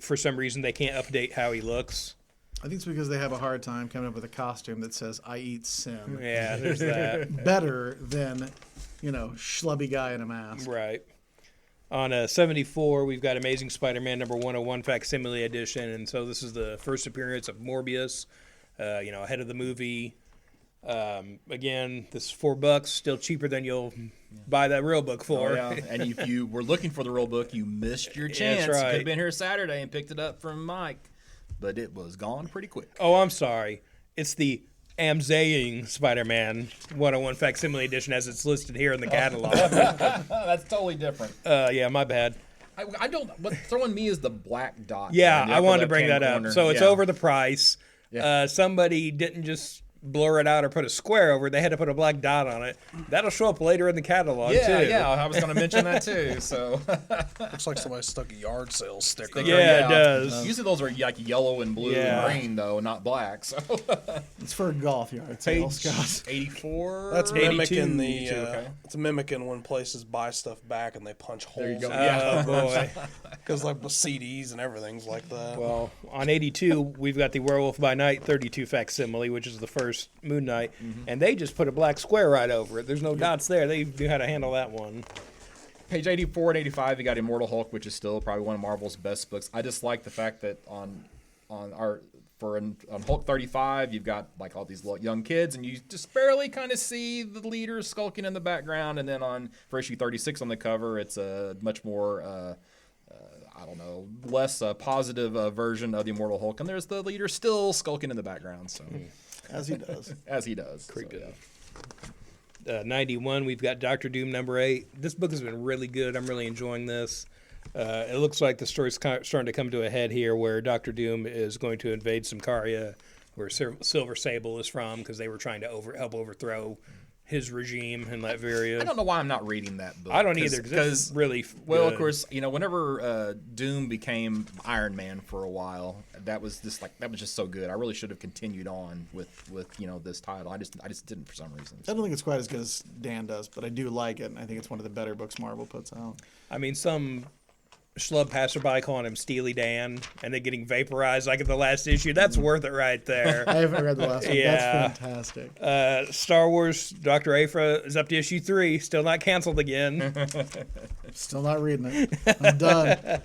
for some reason, they can't update how he looks. I think it's because they have a hard time coming up with a costume that says "I eat sin." Yeah, there's that. Better than, schlubby guy in a mask. Right. On 74, we've got Amazing Spider-Man number 101 facsimile edition, and so this is the first appearance of Morbius, ahead of the movie. Again, this is $4, still cheaper than you'll buy that real book for. Oh, yeah. And if you were looking for the real book, you missed your chance. That's right. You could have been here Saturday and picked it up from Mike, but it was gone pretty quick. Oh, I'm sorry. It's the Amazing Spider-Man 101 facsimile edition as it's listed here in the catalog. That's totally different. Yeah, my bad. I don't. What's throwing me is the black dot. Yeah, in the I upper wanted to bring that left-hand up. corner. So it's Yeah. over the price. Yeah. Somebody didn't just blur it out or put a square over it. They had to put a black dot on it. That'll show up later in the catalog, Yeah, too. yeah. I was going to mention that too. So Looks like somebody stuck a yard sale sticker. Yeah, it does. Usually those are like yellow and blue Yeah. and green though, not black. So It's for a golf yard sale, Scott. 84. That's 82, mimicking the. 82, okay. It's mimicking when places buy stuff back and they punch holes. There you go. Oh, boy. Because like with CDs and everything's like that. Well, on 82, we've got the Werewolf by Night 32 facsimile, which is the first Moon Knight, and they just put a black square right over it. There's no dots there. They knew how to handle that one. Page 84 and 85, you got Immortal Hulk, which is still probably one of Marvel's best books. I just like the fact that on Hulk 35, you've got like all these young kids, and you just barely kind of see the leaders skulking in the background. And then for issue 36 on the cover, it's a much more less positive version of the Immortal Hulk, and there's the leader still skulking in the background. So As he does. as he does, Pretty So, good. yeah. 91, we've got Doctor Doom number 8. This book has been really good. I'm really enjoying this. It looks like the story's starting to come to a head here where Doctor Doom is going to invade Symkaria, where Silver Sable is from, because they were trying to help overthrow his regime in Latveria. I don't know why I'm not reading that book. I don't either, because it's really Well, good. of course, whenever Doom became Iron Man for a while, that was just so good. I really should have continued on with this title. I just didn't for some reason. I don't think it's quite as good as Dan does, but I do like it, and I think it's one of the better books Marvel puts out. I mean, some schlub passerby calling him Steely Dan and then getting vaporized like at the last issue. That's worth it right there. I haven't read the last one. Yeah. That's fantastic. Star Wars Dr. Aphra is up to issue 3, still not canceled again. Still not reading it. I'm done.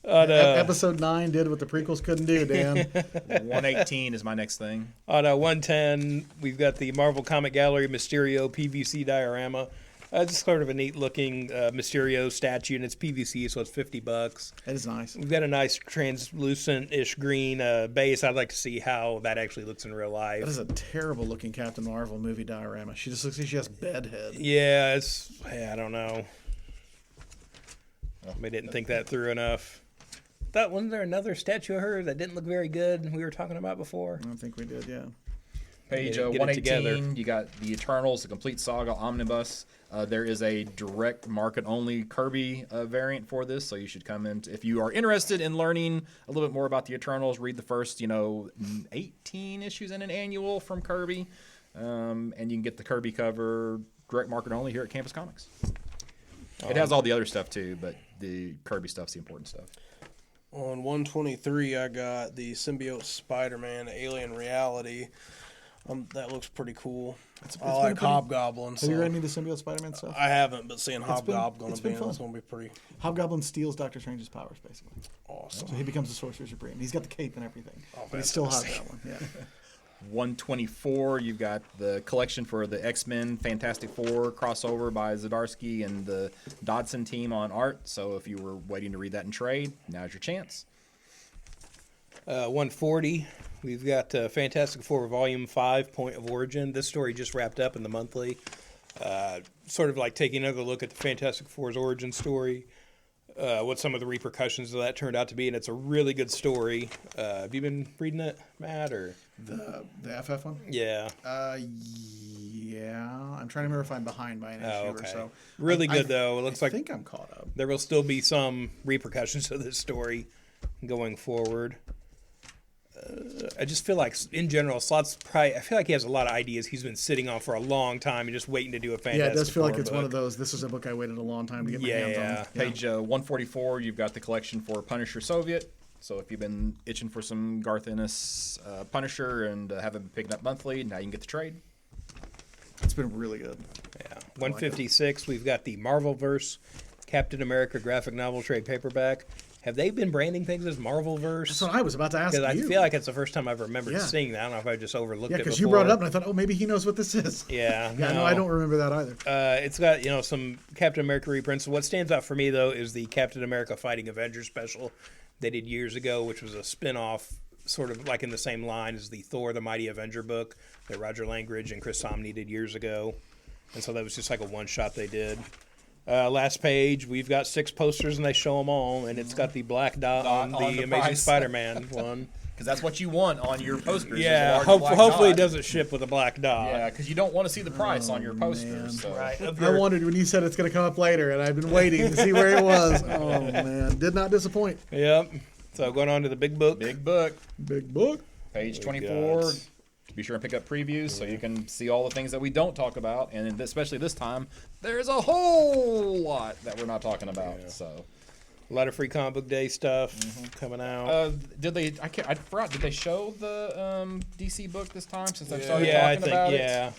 Episode 9 did what the prequels couldn't do, Dan. 118 is my next thing. On 110, we've got the Marvel Comic Gallery Mysterio PVC diorama. It's sort of a neat looking Mysterio statue, and it's PVC, so it's $50. It is nice. We've got a nice translucent-ish green base. I'd like to see how that actually looks in real life. That is a terrible looking Captain Marvel movie diorama. She just looks like she has bedhead. Yeah, I don't know. I didn't think that through enough. Wasn't there another statue of her that didn't look very good we were talking about before? I don't think we did, yeah. Page Get it 118, together. you got the Eternals, the Complete Saga Omnibus. There is a direct market-only Kirby variant for this, so you should come in. If you are interested in learning a little bit more about the Eternals, read the first, 18 issues in an annual from Kirby, and you can get the Kirby cover direct market-only here at Campus Comics. It has all the other stuff too, but the Kirby stuff's the important stuff. On 123, I got the Symbiote Spider-Man Alien Reality. That looks pretty cool. I like Hobgoblin. Have you read any of the Symbiote Spider-Man stuff? I haven't, but seeing been- Hobgoblin it's been be in fun. it's going to be pretty Hobgoblin steals Doctor Strange's powers, basically. awesome. So he becomes the Sorcerer Supreme. He's got the cape and everything. But he still has that one, yeah. 124, you've got the collection for the X-Men Fantastic Four crossover by Zdarsky and the Dodson team on art. So if you were waiting to read that in trade, now's your chance. 140, we've got Fantastic Four Volume 5, Point of Origin. This story just wrapped up in the monthly. Sort of like taking another look at the Fantastic Four's origin story, what some of the repercussions of that turned out to be, and it's a really good story. Have you been reading it, Matt? Or The FF one? yeah, Yeah. I'm trying to remember if I'm behind by an issue or okay. so. Really good, though. It looks I like think I'm caught up. there will still be some repercussions of this story going forward. I just feel like, in general, Slott's probably. I feel like he has a lot of ideas he's been sitting on for a long time and just waiting to do a Fantastic Yeah, it does feel like Four it's book. one of those. This is a book I waited a long time to get my hands on. Yeah. Page 144, you've got the collection for Punisher Soviet. So if you've been itching for some Garth Ennis Punisher and haven't been picking up monthly, now you can get the trade. It's been really good. Yeah. 156, we've got the Marvelverse Captain America graphic novel trade paperback. Have they been branding things as Marvelverse? That's what I was about to ask you. Because I feel like it's the first time I've remembered Yeah. seeing that. I don't know if I just overlooked yeah, it before. because you brought it up and I thought, oh, maybe he knows what this is. Yeah. Yeah, no, I don't remember that either. It's got, some Captain America reprints. What stands out for me, though, is the Captain America Fighting Avengers special they did years ago, which was a spin-off, sort of like in the same line as the Thor the Mighty Avenger book that Roger Langridge and Chris Samnee did years ago. And so that was just like a one-shot they did. Last page, we've got 6 posters, and they show them all, and it's got the black dot on on the the Amazing price. Spider-Man one. Because that's what you want on your posters. is a Yeah, large black hopefully it dot. doesn't ship with a black dot. Yeah, because you don't want to see the price on your posters. So. Right. I wondered when you said it's going to come up later, and I've been waiting to see where it was. Oh, man. Did not disappoint. Yep. So going on to the big book. Big book, Big book. page What we 24. got? Be sure and pick up previews so you can see all the things that we don't talk about, and especially this time, there's a whole lot that we're not talking about. So, A lot of free comic book day stuff coming out. did they? I forgot. Did they show the DC book this time since they've started yeah, I talking think about it? yeah.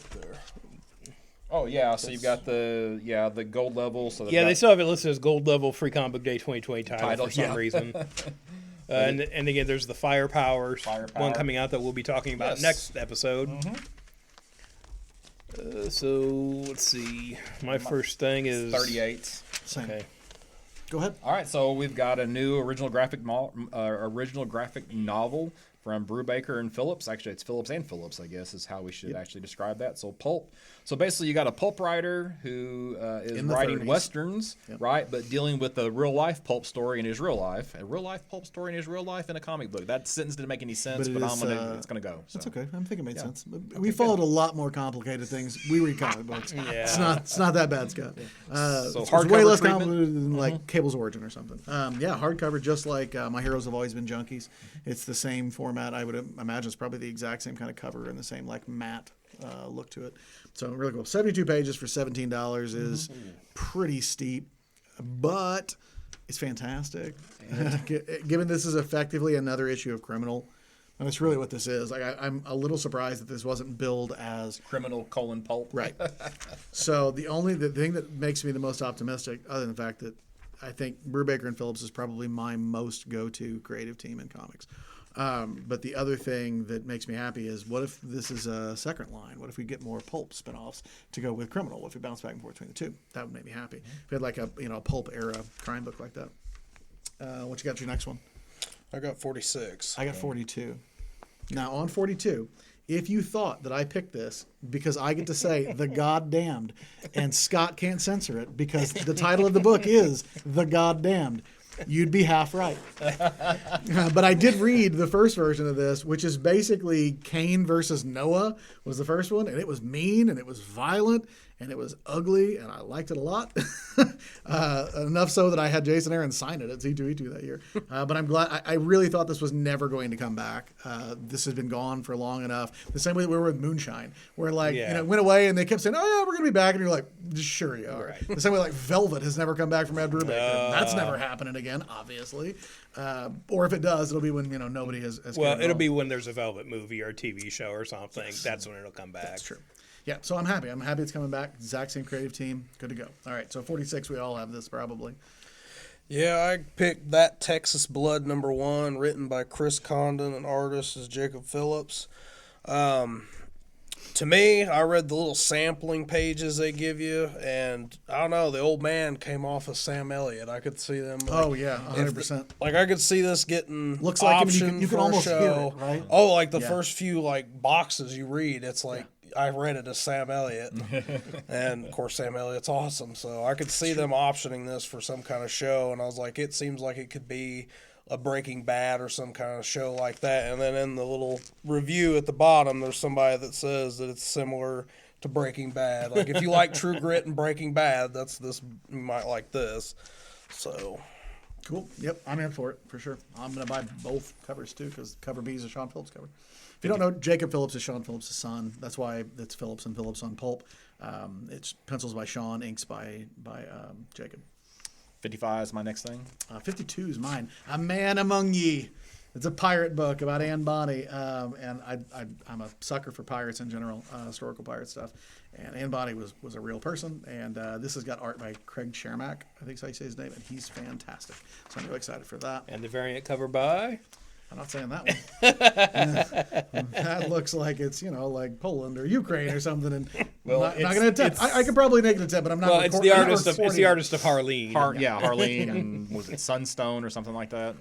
Oh yeah. So you've got the gold level. So they've Yeah, they got- still have it listed as Gold Level Free Comic Book Day 2020 title for some yeah. reason. And again, there's the Firepower Firepower. one coming out that we'll be talking about Yes. next episode. So let's see. My first thing is 38. Same. Okay. Go ahead. All right, so we've got a new original graphic novel from Brubaker and Phillips. Actually, it's Phillips and Phillips, I guess, is how we should actually describe that. So pulp. So basically, you got a pulp writer who is In the writing 30s. westerns, right? But dealing with a real life pulp story in his real life, a real life pulp story in his real life in a comic book. That sentence didn't make any sense, But but, it is, it's gonna go. So. That's okay. I think it made sense. We followed a lot more complicated things. We read comic books. It's not that bad, Scott. So it's way hardcover less treatment? complicated than like Cable's Origin or something. Yeah, hardcover, just like My Heroes Have Always Been Junkies. It's the same format. I would imagine it's probably the exact same kind of cover and the same like matte look to it. So really cool. 72 pages for $17 is pretty steep, but it's fantastic. Given this is effectively another issue of Criminal. And that's really what this is. Like I'm a little surprised that this wasn't billed as Criminal : pulp. right. So the thing that makes me the most optimistic, other than the fact that I think Brubaker and Phillips is probably my most go-to creative team in comics. But the other thing that makes me happy is, what if this is a second line? What if we get more pulp spinoffs to go with Criminal? What if we bounce back and forth between the two? That would make me happy. If we had like a pulp era crime book like that. What you got for your next one? I got 46. I got 42. Now, on 42, if you thought that I picked this because I get to say The Goddamned and Scott can't censor it because the title of the book is The Goddamned, you'd be half right. But I did read the first version of this, which is basically Cain versus Noah was the first one, and it was mean, and it was violent, and it was ugly, and I liked it a lot. Enough so that I had Jason Aaron sign it at Z2E2 that year. But I'm glad. I really thought this was never going to come back. This has been gone for long enough. The same way that we were with Moonshine, where like it went away, and they kept saying, "Oh yeah, we're going to be back," and you're like, "Sure you are." Right. The same way like Velvet has never come back from Ed Brubaker. That's never happening again, obviously. Or if it does, it'll be when nobody has Well, carried it'll on. be when there's a Velvet movie or a TV show or something. That's when it'll come back. That's true. Yeah, so I'm happy. I'm happy it's coming back. Exact same creative team. Good to go. All right, so 46, we all have this probably. Yeah, I picked That Texas Blood #1, written by Chris Condon, and artist is Jacob Phillips. To me, I read the little sampling pages they give you, and I don't know, the old man came off as Sam Elliott. I could see them. Like, Oh yeah, 100%. like I could see this getting Looks like him, and optioned you can for a almost hear show. it, right? Oh, like the Yeah. first few like boxes you read, it's like I read it as Sam Elliott, and of course Sam Elliott's awesome. So I could see them optioning this for some kind of show, and I was like, it seems like it could be a Breaking Bad or some kind of show like that. And then in the little review at the bottom, there's somebody that says that it's similar to Breaking Bad. Like if you like True Grit and Breaking Bad, you might like this. So Cool. Yep, I'm in for it for sure. I'm gonna buy both covers too because cover B is a Sean Phillips cover. If you don't know, Jacob Phillips is Sean Phillips' son. That's why it's Phillips and Phillips on pulp. It's pencils by Sean, inks by Jacob. 55 is my next thing. 52 is mine. A Man Among Ye. It's a pirate book about Anne Bonny, and I'm a sucker for pirates in general, historical pirate stuff. And Anne Bonny was a real person, and this has got art by Craig Shermack, I think is how you say his name, and he's fantastic. So I'm really excited for that. And the variant cover by? I'm not saying that one. That looks like it's, like Poland or Ukraine or something. And Well, I'm not going to attempt. I could probably make an attempt, but I'm not. Well, it's the artist of Harleen. Harleen, and was it Sunstone or something like that?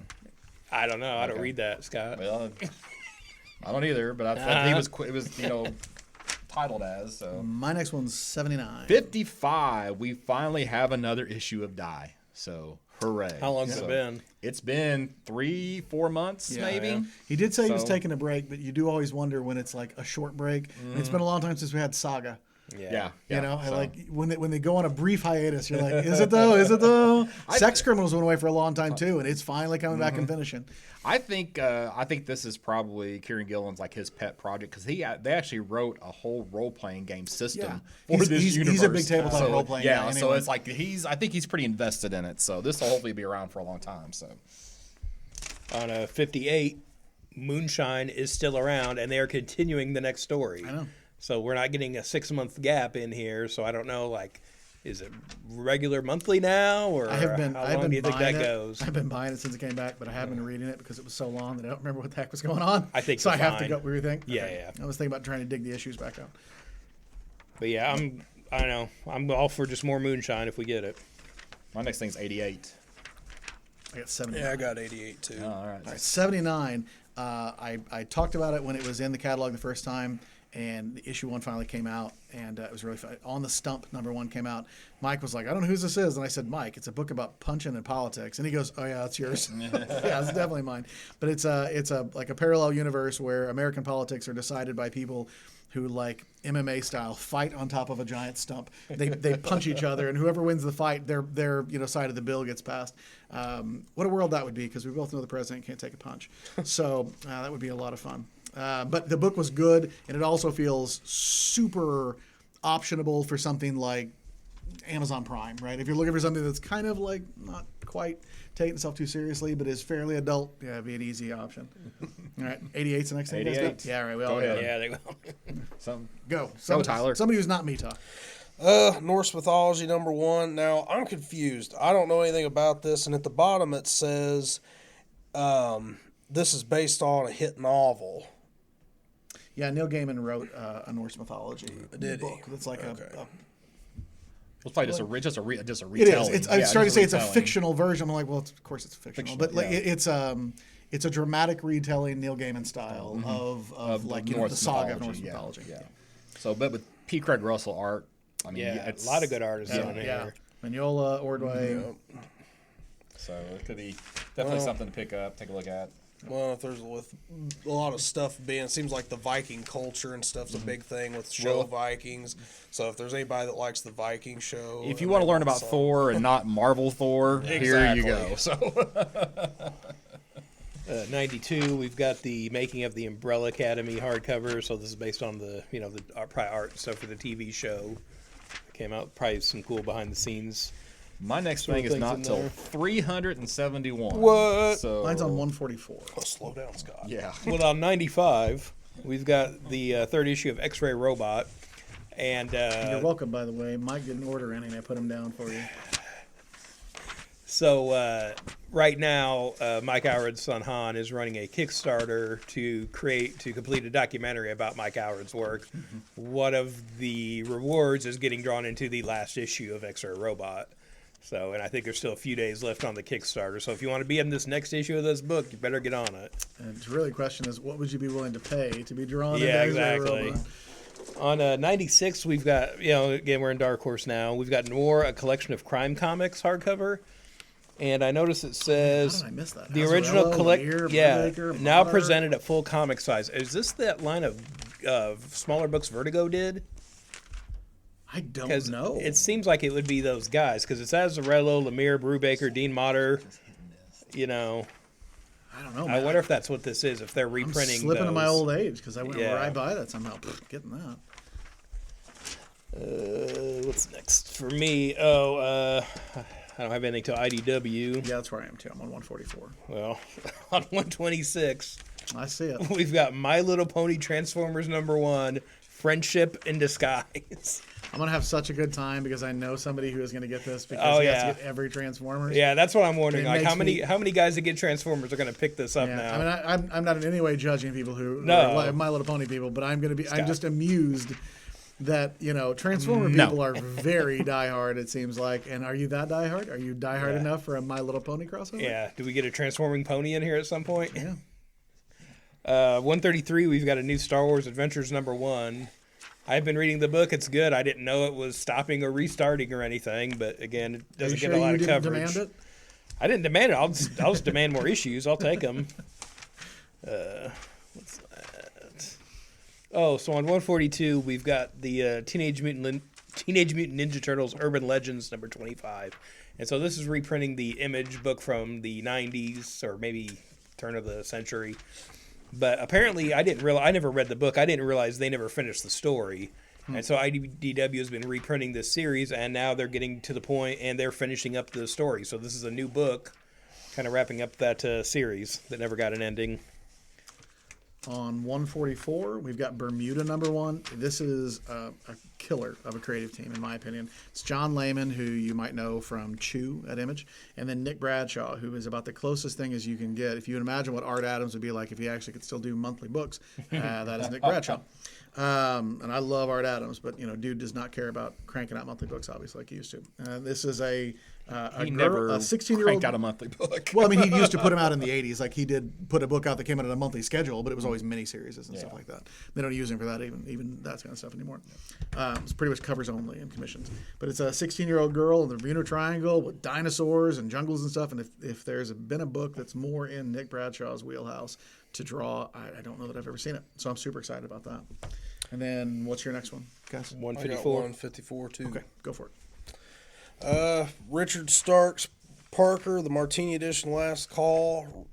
I don't know. I don't Okay. read that, Scott. Well, I don't either, but I thought it was titled as so. My next one's 79. 55. We finally have another issue of Die. So hooray! How long's it been? It's been 3-4 months, maybe. Yeah. He did say he was So- taking a break, but you do always wonder when it's like a short break. And it's been a long time since we had Saga. Yeah. I like when they go on a brief hiatus, you're like, is it though? Is it though? Sex Criminals went away for a long time too, and it's finally coming back and finishing. I think this is probably Kieran Gillen's like his pet project because they actually wrote a whole role playing game system for this universe. He's a big tabletop role playing guy. Yeah, so anyway. it's like I think he's pretty invested in it. So this will hopefully be around for a long time. So On a 58, Moonshine is still around, and they are continuing the next story. I know. So we're not getting a 6-month gap in here. So I don't know, is it regular monthly now, or I've been how long do you think that buying it. goes? I've been buying it since it came back, but I haven't been reading it because it was so long that I don't remember what the heck was going on. I think so. I you're have to fine. go. What do you think? Yeah, Okay. yeah. I was thinking about trying to dig the issues back out. But yeah, I don't know. I'm all for just more Moonshine if we get it. my next thing's 88. I got 79. Yeah, I got 88 too. Oh, all right. All right, 79. I talked about it when it was in the catalog the first time, and the issue 1 finally came out, and it was really fun. On the Stump, #1 came out. Mike was like, I don't know who this is. And I said, Mike, it's a book about punching and politics. And he goes, oh, yeah, it's yours. Yeah, it's definitely mine. But it's like a parallel universe where American politics are decided by people who, like MMA style, fight on top of a giant stump. They punch each other, and whoever wins the fight, their side of the bill gets passed. What a world that would be, because we both know the president can't take a punch. So that would be a lot of fun. But the book was good, and it also feels super optionable for something like Amazon Prime, right? If you're looking for something that's kind of like not quite taking itself too seriously, but is fairly adult, yeah, it'd be an easy option. All right, 88's the next thing. 88. Yeah, right. We Go all ahead. got it. Yeah, they will. Some Go. Tyler. Somebody who's not me, talk. Norse mythology #1. Now I'm confused. I don't know anything about this, and at the bottom it says, "This is based on a hit novel." Yeah, Neil Gaiman wrote a Norse mythology Did he? book. That's like Okay. It's probably just a It is. retelling. I started to say it's a retelling. fictional version. I'm like, well, of course it's fictional, but like yeah. it's a dramatic retelling, Neil Gaiman style of like the Norse saga of mythology, Norse yeah, mythology. yeah. So, but with P. Craig Russell art, I mean, Yeah, it's a lot of good artists on Yeah. here. Mignola, Ordway. So it could be definitely something to pick up, take a look at. Well, if there's with a lot of stuff being, it seems like the Viking culture and stuff's a big thing with show Well- Vikings. So if there's anybody that likes the Viking show, If you want to learn about Thor and not Marvel Thor, here you go. Exactly. So 92, we've got the Making of the Umbrella Academy hardcover. So this is based on the probably art stuff for the TV show. It came out, probably some cool behind the scenes. my next Sort of thing is things not in till there. 371. What? So Mine's on 144. Oh, slow down, Scott. Yeah. Well, on 95, we've got the third issue of X-Ray Robot. And You're welcome, by the way. Mike didn't order any, and I put them down for you. so right now, Mike Howard's son Han is running a Kickstarter to complete a documentary about Mike Howard's work. One of the rewards is getting drawn into the last issue of X-Ray Robot. So, and I think there's still a few days left on the Kickstarter. So if you want to be in this next issue of this book, you better get on it. And really, the question is, what would you be willing to pay to be drawn into Yeah, X-Ray exactly. Robot? On 96, we've got, again, we're in Dark Horse now. We've got Noir, a collection of crime comics hardcover. And I notice it says How did I miss that? the original Azzarello, Lemire, Brubaker, now Maher. presented at full comic size. Is this that line of smaller books Vertigo did? I don't Because know. it seems like it would be those guys. Because it's Azzarello, Lemire, Brubaker, Dean Motter. you know, I don't know, I man. wonder if that's what this is. If they're I'm reprinting slipping to my those. old age because I went Yeah. right by that somehow. Getting that. What's next for me? I don't have anything till IDW. Yeah, that's where I am too. I'm on 144. Well, on 126, I see it. we've got My Little Pony Transformers #1, Friendship in Disguise. I'm gonna have such a good time because I know somebody who is gonna get this because Oh, he has yeah. to get every Transformers. Yeah, that's what I'm wondering. It Like, how makes many me- guys that get Transformers are going to pick this up Yeah, now? I mean, I'm not in any way judging people who No. are My Little Pony people, but I'm just amused that Transformer people are very diehard. It seems like, and are you that diehard? Are you diehard Yeah. enough for a My Little Pony crossover? Yeah. Do we get a transforming pony in here at some point? Yeah. 133, we've got a new Star Wars Adventures #1. I've been reading the book. It's good. I didn't know it was stopping or restarting or anything, but again, it Are you doesn't sure get a lot you of didn't coverage. demand it? I didn't demand it. I'll just demand more issues. I'll take them. What's that? Oh, so on 142, we've got the Teenage Mutant Ninja Turtles Urban Legends #25. And so this is reprinting the Image book from the 90s or maybe turn of the century. But apparently, I never read the book. I didn't realize they never finished the story. And so IDW has been reprinting this series, and now they're getting to the point, and they're finishing up the story. So this is a new book, kind of wrapping up that series that never got an ending. On 144, we've got Bermuda #1. This is a killer of a creative team, in my opinion. It's John Layman, who you might know from Chew at Image, and then Nick Bradshaw, who is about the closest thing as you can get. If you would imagine what Art Adams would be like if he actually could still do monthly books, that is Nick Bradshaw. And I love Art Adams, but dude does not care about cranking out monthly books, obviously, like he used to. This is a He girl, never a 16-year-old. cranked out a monthly book. Well, I mean, he used to put them out in the 80s. Like, he did put a book out that came out on a monthly schedule, but it was always miniseries and stuff like that. They don't use him for that, even that kind of stuff anymore. It's pretty much covers only and commissions. But it's a 16-year-old girl in the Bermuda Triangle with dinosaurs and jungles and stuff. And if there's been a book that's more in Nick Bradshaw's wheelhouse to draw, I don't know that I've ever seen it. So I'm super excited about that. And then what's your next one, guys? I got 154. 154 too. Okay, go for it. Richard Starks Parker, the Martini Edition Last Call,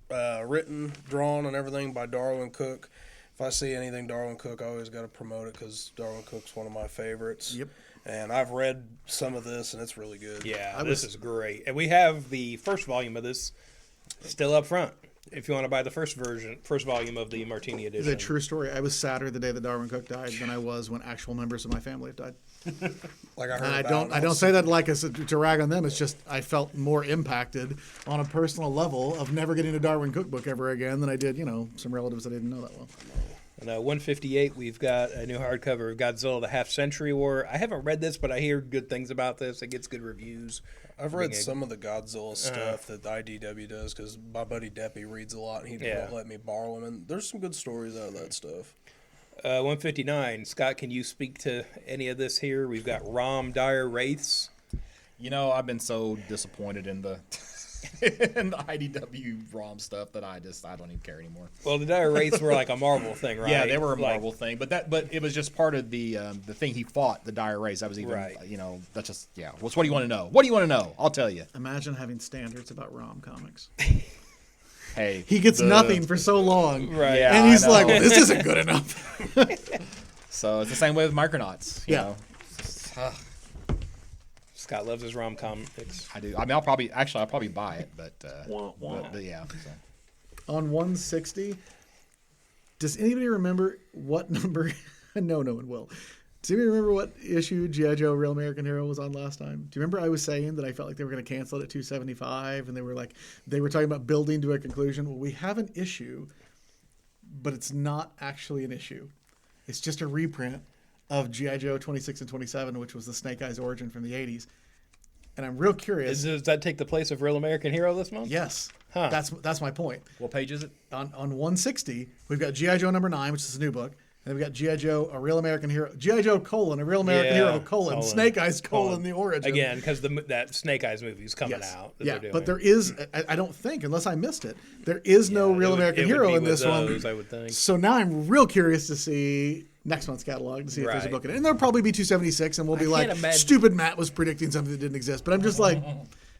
written, drawn, and everything by Darwin Cook. If I see anything Darwin Cook, I always got to promote it because Darwin Cook's one of my favorites. Yep. And I've read some of this, and it's really good. Yeah, this is great. And we have the first volume of this still up front. If you want to buy the first volume of the Martini Edition. It's a true story. I was sadder the day that Darwin Cook died than I was when actual members of my family have died. Like I heard And I about, don't say that like as to rag on them. It's just I felt more impacted on a personal level of never getting a Darwin Cook book ever again than I did, some relatives I didn't know that well. And 158, we've got a new hardcover of Godzilla: The Half Century War. I haven't read this, but I hear good things about this. It gets good reviews. I've read some of the Godzilla stuff that the IDW does because my buddy Deppy reads a lot, and he won't let me borrow them. And there's some good stories out of that stuff. 159, Scott, can you speak to any of this here? We've got Rom Dire Wraiths. I've been so disappointed in the in the IDW ROM stuff that I don't even care anymore. Well, the Dire Wraiths were like a Marvel thing, right? Yeah, they were a Like, Marvel thing, but it was just part of the thing he fought, the Dire Wraiths. That was even Right. That's just What do you want to know? What do you want to know? I'll tell you. Imagine having standards about ROM comics. Hey, He gets nothing for so long. Right. Yeah, And he's I know. like, well, this isn't good enough. So it's the same way with Micronauts. You Yeah. know? Scott loves his rom comics. I do. I mean, I'll probably buy it, but yeah. So. On 160, does anybody remember what number? No one will. Does anybody remember what issue G.I. Joe Real American Hero was on last time? Do you remember I was saying that I felt like they were going to cancel it at 275 and they were talking about building to a conclusion? Well, we have an issue, but it's not actually an issue. It's just a reprint of G.I. Joe 26 and 27, which was the Snake Eyes origin from the 80s. And I'm real curious. Does that take the place of Real American Hero this month? Yes. Huh. That's my point. What page is it? On 160, we've got G.I. Joe #9, which is a new book. And we've got G.I. Joe, a Real American Hero. G.I. Joe, a Real American Hero, Snake Eyes, the origin. Again, because that Snake Eyes movie is coming out. that Yeah, they're doing. but there is, I don't think, unless I missed it, there is no Real American it would Hero be in with this those, one. I would think. So now I'm real curious to see next month's catalog to see if there's a Right. book in it. And there'll probably be 276, and we'll be like, can't imagine- stupid Matt was predicting something that didn't exist. But I'm just like,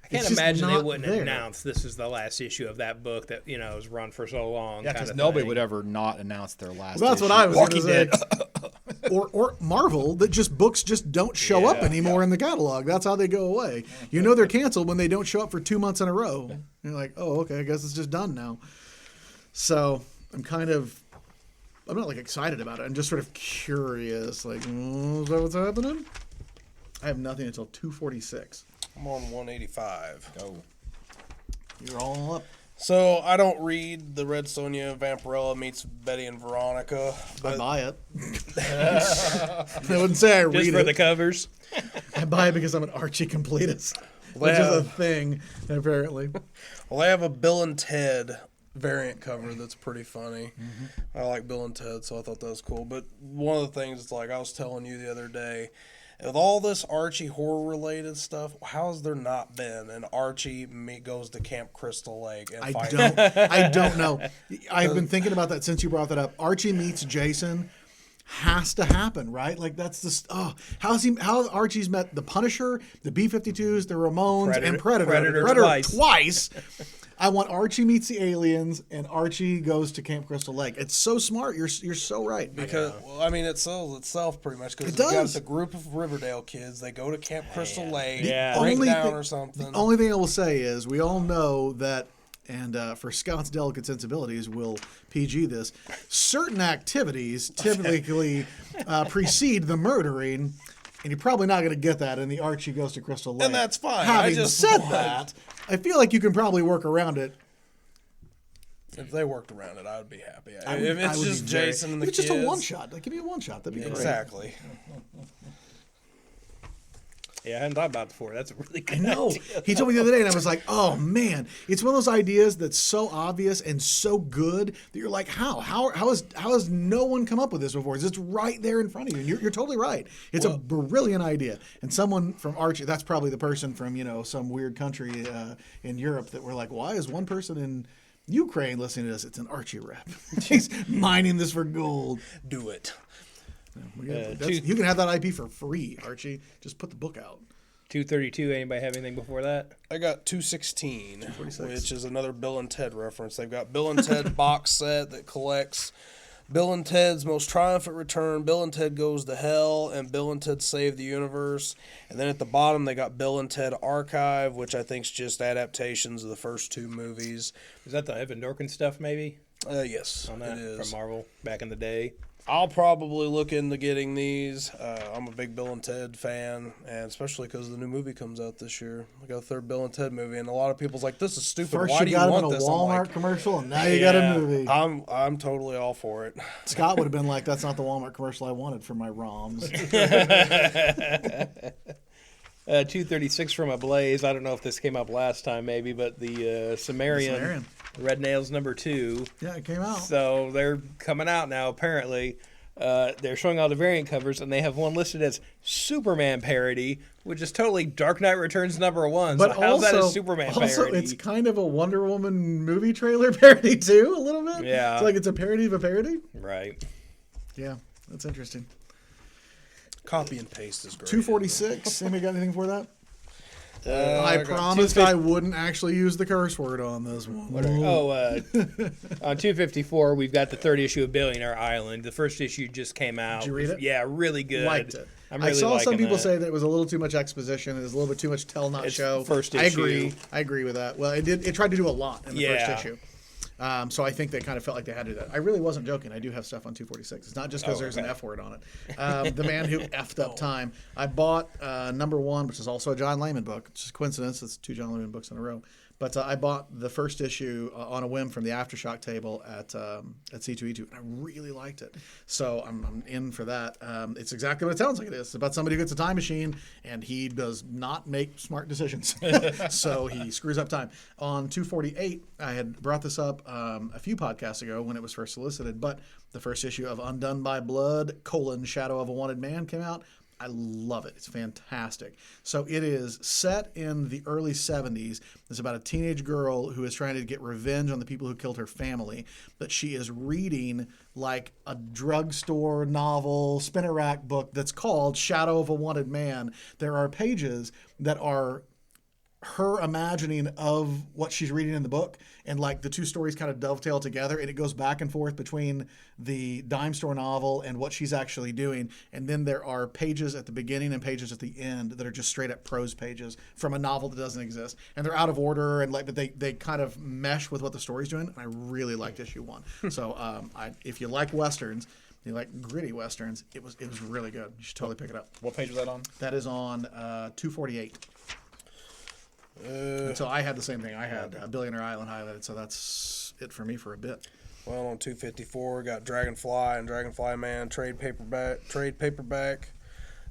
I can't It's just imagine they not wouldn't there. announce this is the last issue of that book that has run for so long. Yeah, kind because of nobody thing. would ever not announce their last. Well, that's what issue. I was going to Walking say. Dead. or Marvel, that just books just don't show up Yeah. anymore in the catalog. That's how they go away. You know they're canceled when they don't show up for 2 months in a row. You're like, oh, okay, I guess it's just done now. So I'm not like excited about it. I'm just sort of curious. Like, is that what's happening? I have nothing until 246. I'm on 185. Go. You're all up. So I don't read the Red Sonja Vampirella meets Betty and Veronica, I but buy it. I wouldn't say I Just read for it. the covers. I buy it because I'm an Archie completist, Well, which is yeah. a thing, apparently. well, I have a Bill and Ted variant cover that's pretty funny. I like Bill and Ted, so I thought that was cool. But one of the things is like I was telling you the other day, with all this Archie horror related stuff, how has there not been an Archie goes to Camp Crystal Lake and fights? I don't know. I've been thinking about that since you brought that up. Archie meets Jason has to happen, right? Like that's the how Archie's met the Punisher, the B-52s, the Ramones, and Predator twice. I want Archie meets the aliens and Archie goes to Camp Crystal Lake. It's so smart. You're so right. Because well, I mean, it sells itself pretty much because It you got does. the group of Riverdale kids. They go to Camp Crystal Lake, Yeah. break Only down thing- or something. The only thing I will say is we all know that, and for Scott's delicate sensibilities, we'll PG this. Certain activities typically precede the murdering, and you're probably not going to get that in the Archie Goes to Crystal Lake. And that's fine. Having I just said want- that, I feel like you can probably work around it. If they worked around it, I would be happy. I would- If I it's would be just very- Jason and the if it's kids, just a one shot. Like, give me a one shot. That'd be great. exactly. Yeah, I hadn't thought about it before. That's a really good I know. idea. He told me the other day, and I was like, "Oh man, it's one of those ideas that's so obvious and so good that you're like, how has no one come up with this before? It's just right there in front of you. And you're totally right. It's a brilliant idea. And someone from Archie, that's probably the person from some weird country in Europe that we're like, why is one person in Ukraine listening to this? It's an Archie rep. He's mining this for gold. Do it. You can have that IP for free, Archie. Just put the book out. 232. Anybody have anything before that? I got 216, which is another Bill and Ted reference. They've got Bill and Ted box set that collects Bill and Ted's Most Triumphant Return, Bill and Ted Goes to Hell, and Bill and Ted Save the Universe. And then at the bottom, they got Bill and Ted Archive, which I think is just adaptations of the first two movies. Is that the Evan Dorkin stuff, maybe? Yes, On that it is. from Marvel back in the day. I'll probably look into getting these. I'm a big Bill and Ted fan, and especially because the new movie comes out this year. We got a third Bill and Ted movie, and a lot of people's like, "This is stupid. First Why you do you got him want in a this?" I'm Walmart like, commercial, and now you got a movie. I'm totally all for it. Scott would have been like, "That's not the Walmart commercial I wanted for my ROMs." 236 from Ablaze. I don't know if this came up last time, maybe, but the Sumerian, Sumerian. Red Nails #2. Yeah, it came out. So they're coming out now, apparently. They're showing all the variant covers, and they have one listed as Superman parody, which is totally Dark Knight Returns #1. But so how's that a also, Superman also parody? it's kind of a Wonder Woman movie trailer parody too, a little bit. Yeah. It's like it's a parody of a parody. Right. Yeah, that's interesting. Copy and paste is great. 246. Anybody got anything for that? I I got promised 250 I wouldn't actually use the curse word on this one. On 254, we've got the third issue of Billionaire Island. The first issue just came out. Did you read it? Yeah, really good. Liked it. I'm I really saw some liking people that. say that it was a little too much exposition. It was a little bit too much tell not It's show. first I agree. issue. I agree with that. Well, it did. It tried to do a lot in the Yeah. first issue. So I think they kind of felt like they had to do that. I really wasn't joking. I do have stuff on 246. It's not just because there's an okay. F word on it. The Man Who F'd Up Time. I bought #1, which is also a John Layman book. It's just a coincidence. It's 2 John Layman books in a row. But I bought the first issue on a whim from the Aftershock table at C2E2, and I really liked it. So I'm in for that. It's exactly what it sounds like it is. It's about somebody who gets a time machine, and he does not make smart decisions. So he screws up time. On 248, I had brought this up a few podcasts ago when it was first solicited, but the first issue of Undone by Blood, Shadow of a Wanted Man came out. I love it. It's fantastic. So it is set in the early 70s. It's about a teenage girl who is trying to get revenge on the people who killed her family. But she is reading like a drugstore novel, spinner rack book that's called Shadow of a Wanted Man. There are pages that are her imagining of what she's reading in the book, and like the two stories kind of dovetail together, and it goes back and forth between the dime store novel and what she's actually doing. And then there are pages at the beginning and pages at the end that are just straight up prose pages from a novel that doesn't exist, and they're out of order, and like, but they kind of mesh with what the story's doing. And I really liked issue 1. So if you like westerns, you like gritty westerns, it was really good. You should totally pick it up. What page was that on? That is on 248. And so I had the same thing. I had Billionaire Island highlighted, so that's it for me for a bit. Well, on 254, got Dragonfly and Dragonfly Man trade paperback.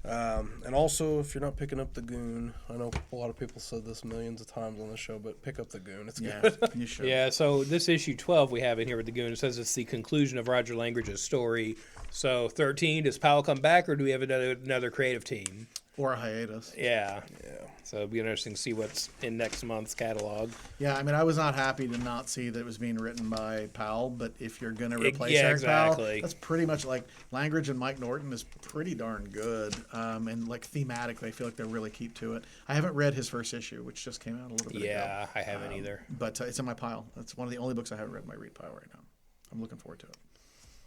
And also, if you're not picking up the Goon, I know a lot of people said this millions of times on the show, but pick up the Goon. It's good. Yeah, you should. Yeah, so this issue 12 we have in here with the Goon, it says it's the conclusion of Roger Langridge's story. So 13, does Powell come back, or do we have another creative team? Or a hiatus. Yeah. So it'll be interesting to see what's in next month's catalog. Yeah, I mean, I was not happy to not see that it was being written by Powell, but if you're going to replace yeah, Eric Powell, exactly. that's pretty much like Langridge and Mike Norton is pretty darn good. And like thematically, I feel like they really keep to it. I haven't read his first issue, which just came out a little bit ago. Yeah, I haven't either. But it's in my pile. That's one of the only books I haven't read in my read pile right now. I'm looking forward to it.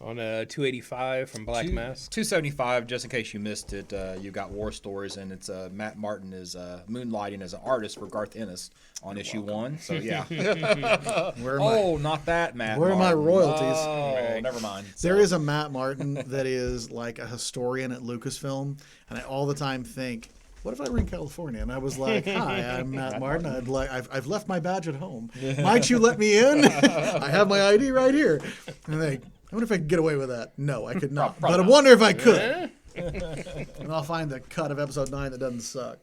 On 285 from Black Mask. 275, just in case you missed it, you got War Stories, and it's Matt Martin is moonlighting as an artist for Garth Ennis on issue 1. So, yeah. Not that Matt Where are my Martin. royalties? Oh, never mind. There is a Matt Martin that is like a historian at Lucasfilm, and I all the time think, what if I were in California? And I was like, hi, I'm Matt Martin. I've left my badge at home. Might you let me in? I have my ID right here. And I wonder if I could get away with that. No, I could not. But I wonder if I could. And I'll find the cut of episode 9 that doesn't suck.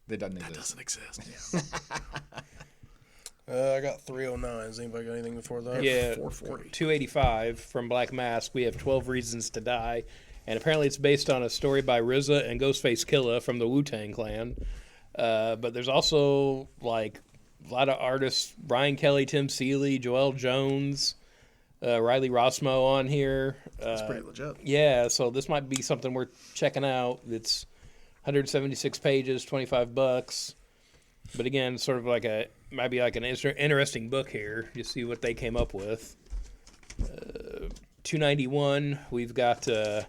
That Doesn't exist. I got 309. Has anybody got anything before that? Yeah, 440. 285 from Black Mask. We have 12 Reasons to Die. And apparently it's based on a story by RZA and Ghostface Killah from the Wu-Tang Clan. But there's also like a lot of artists, Brian Kelly, Tim Seeley, Joel Jones, Riley Rossmo on here. That's pretty legit. Yeah, so this might be something worth checking out. It's 176 pages, $25. But again, sort of like might be like an interesting book here. You see what they came up with. 291, we've got the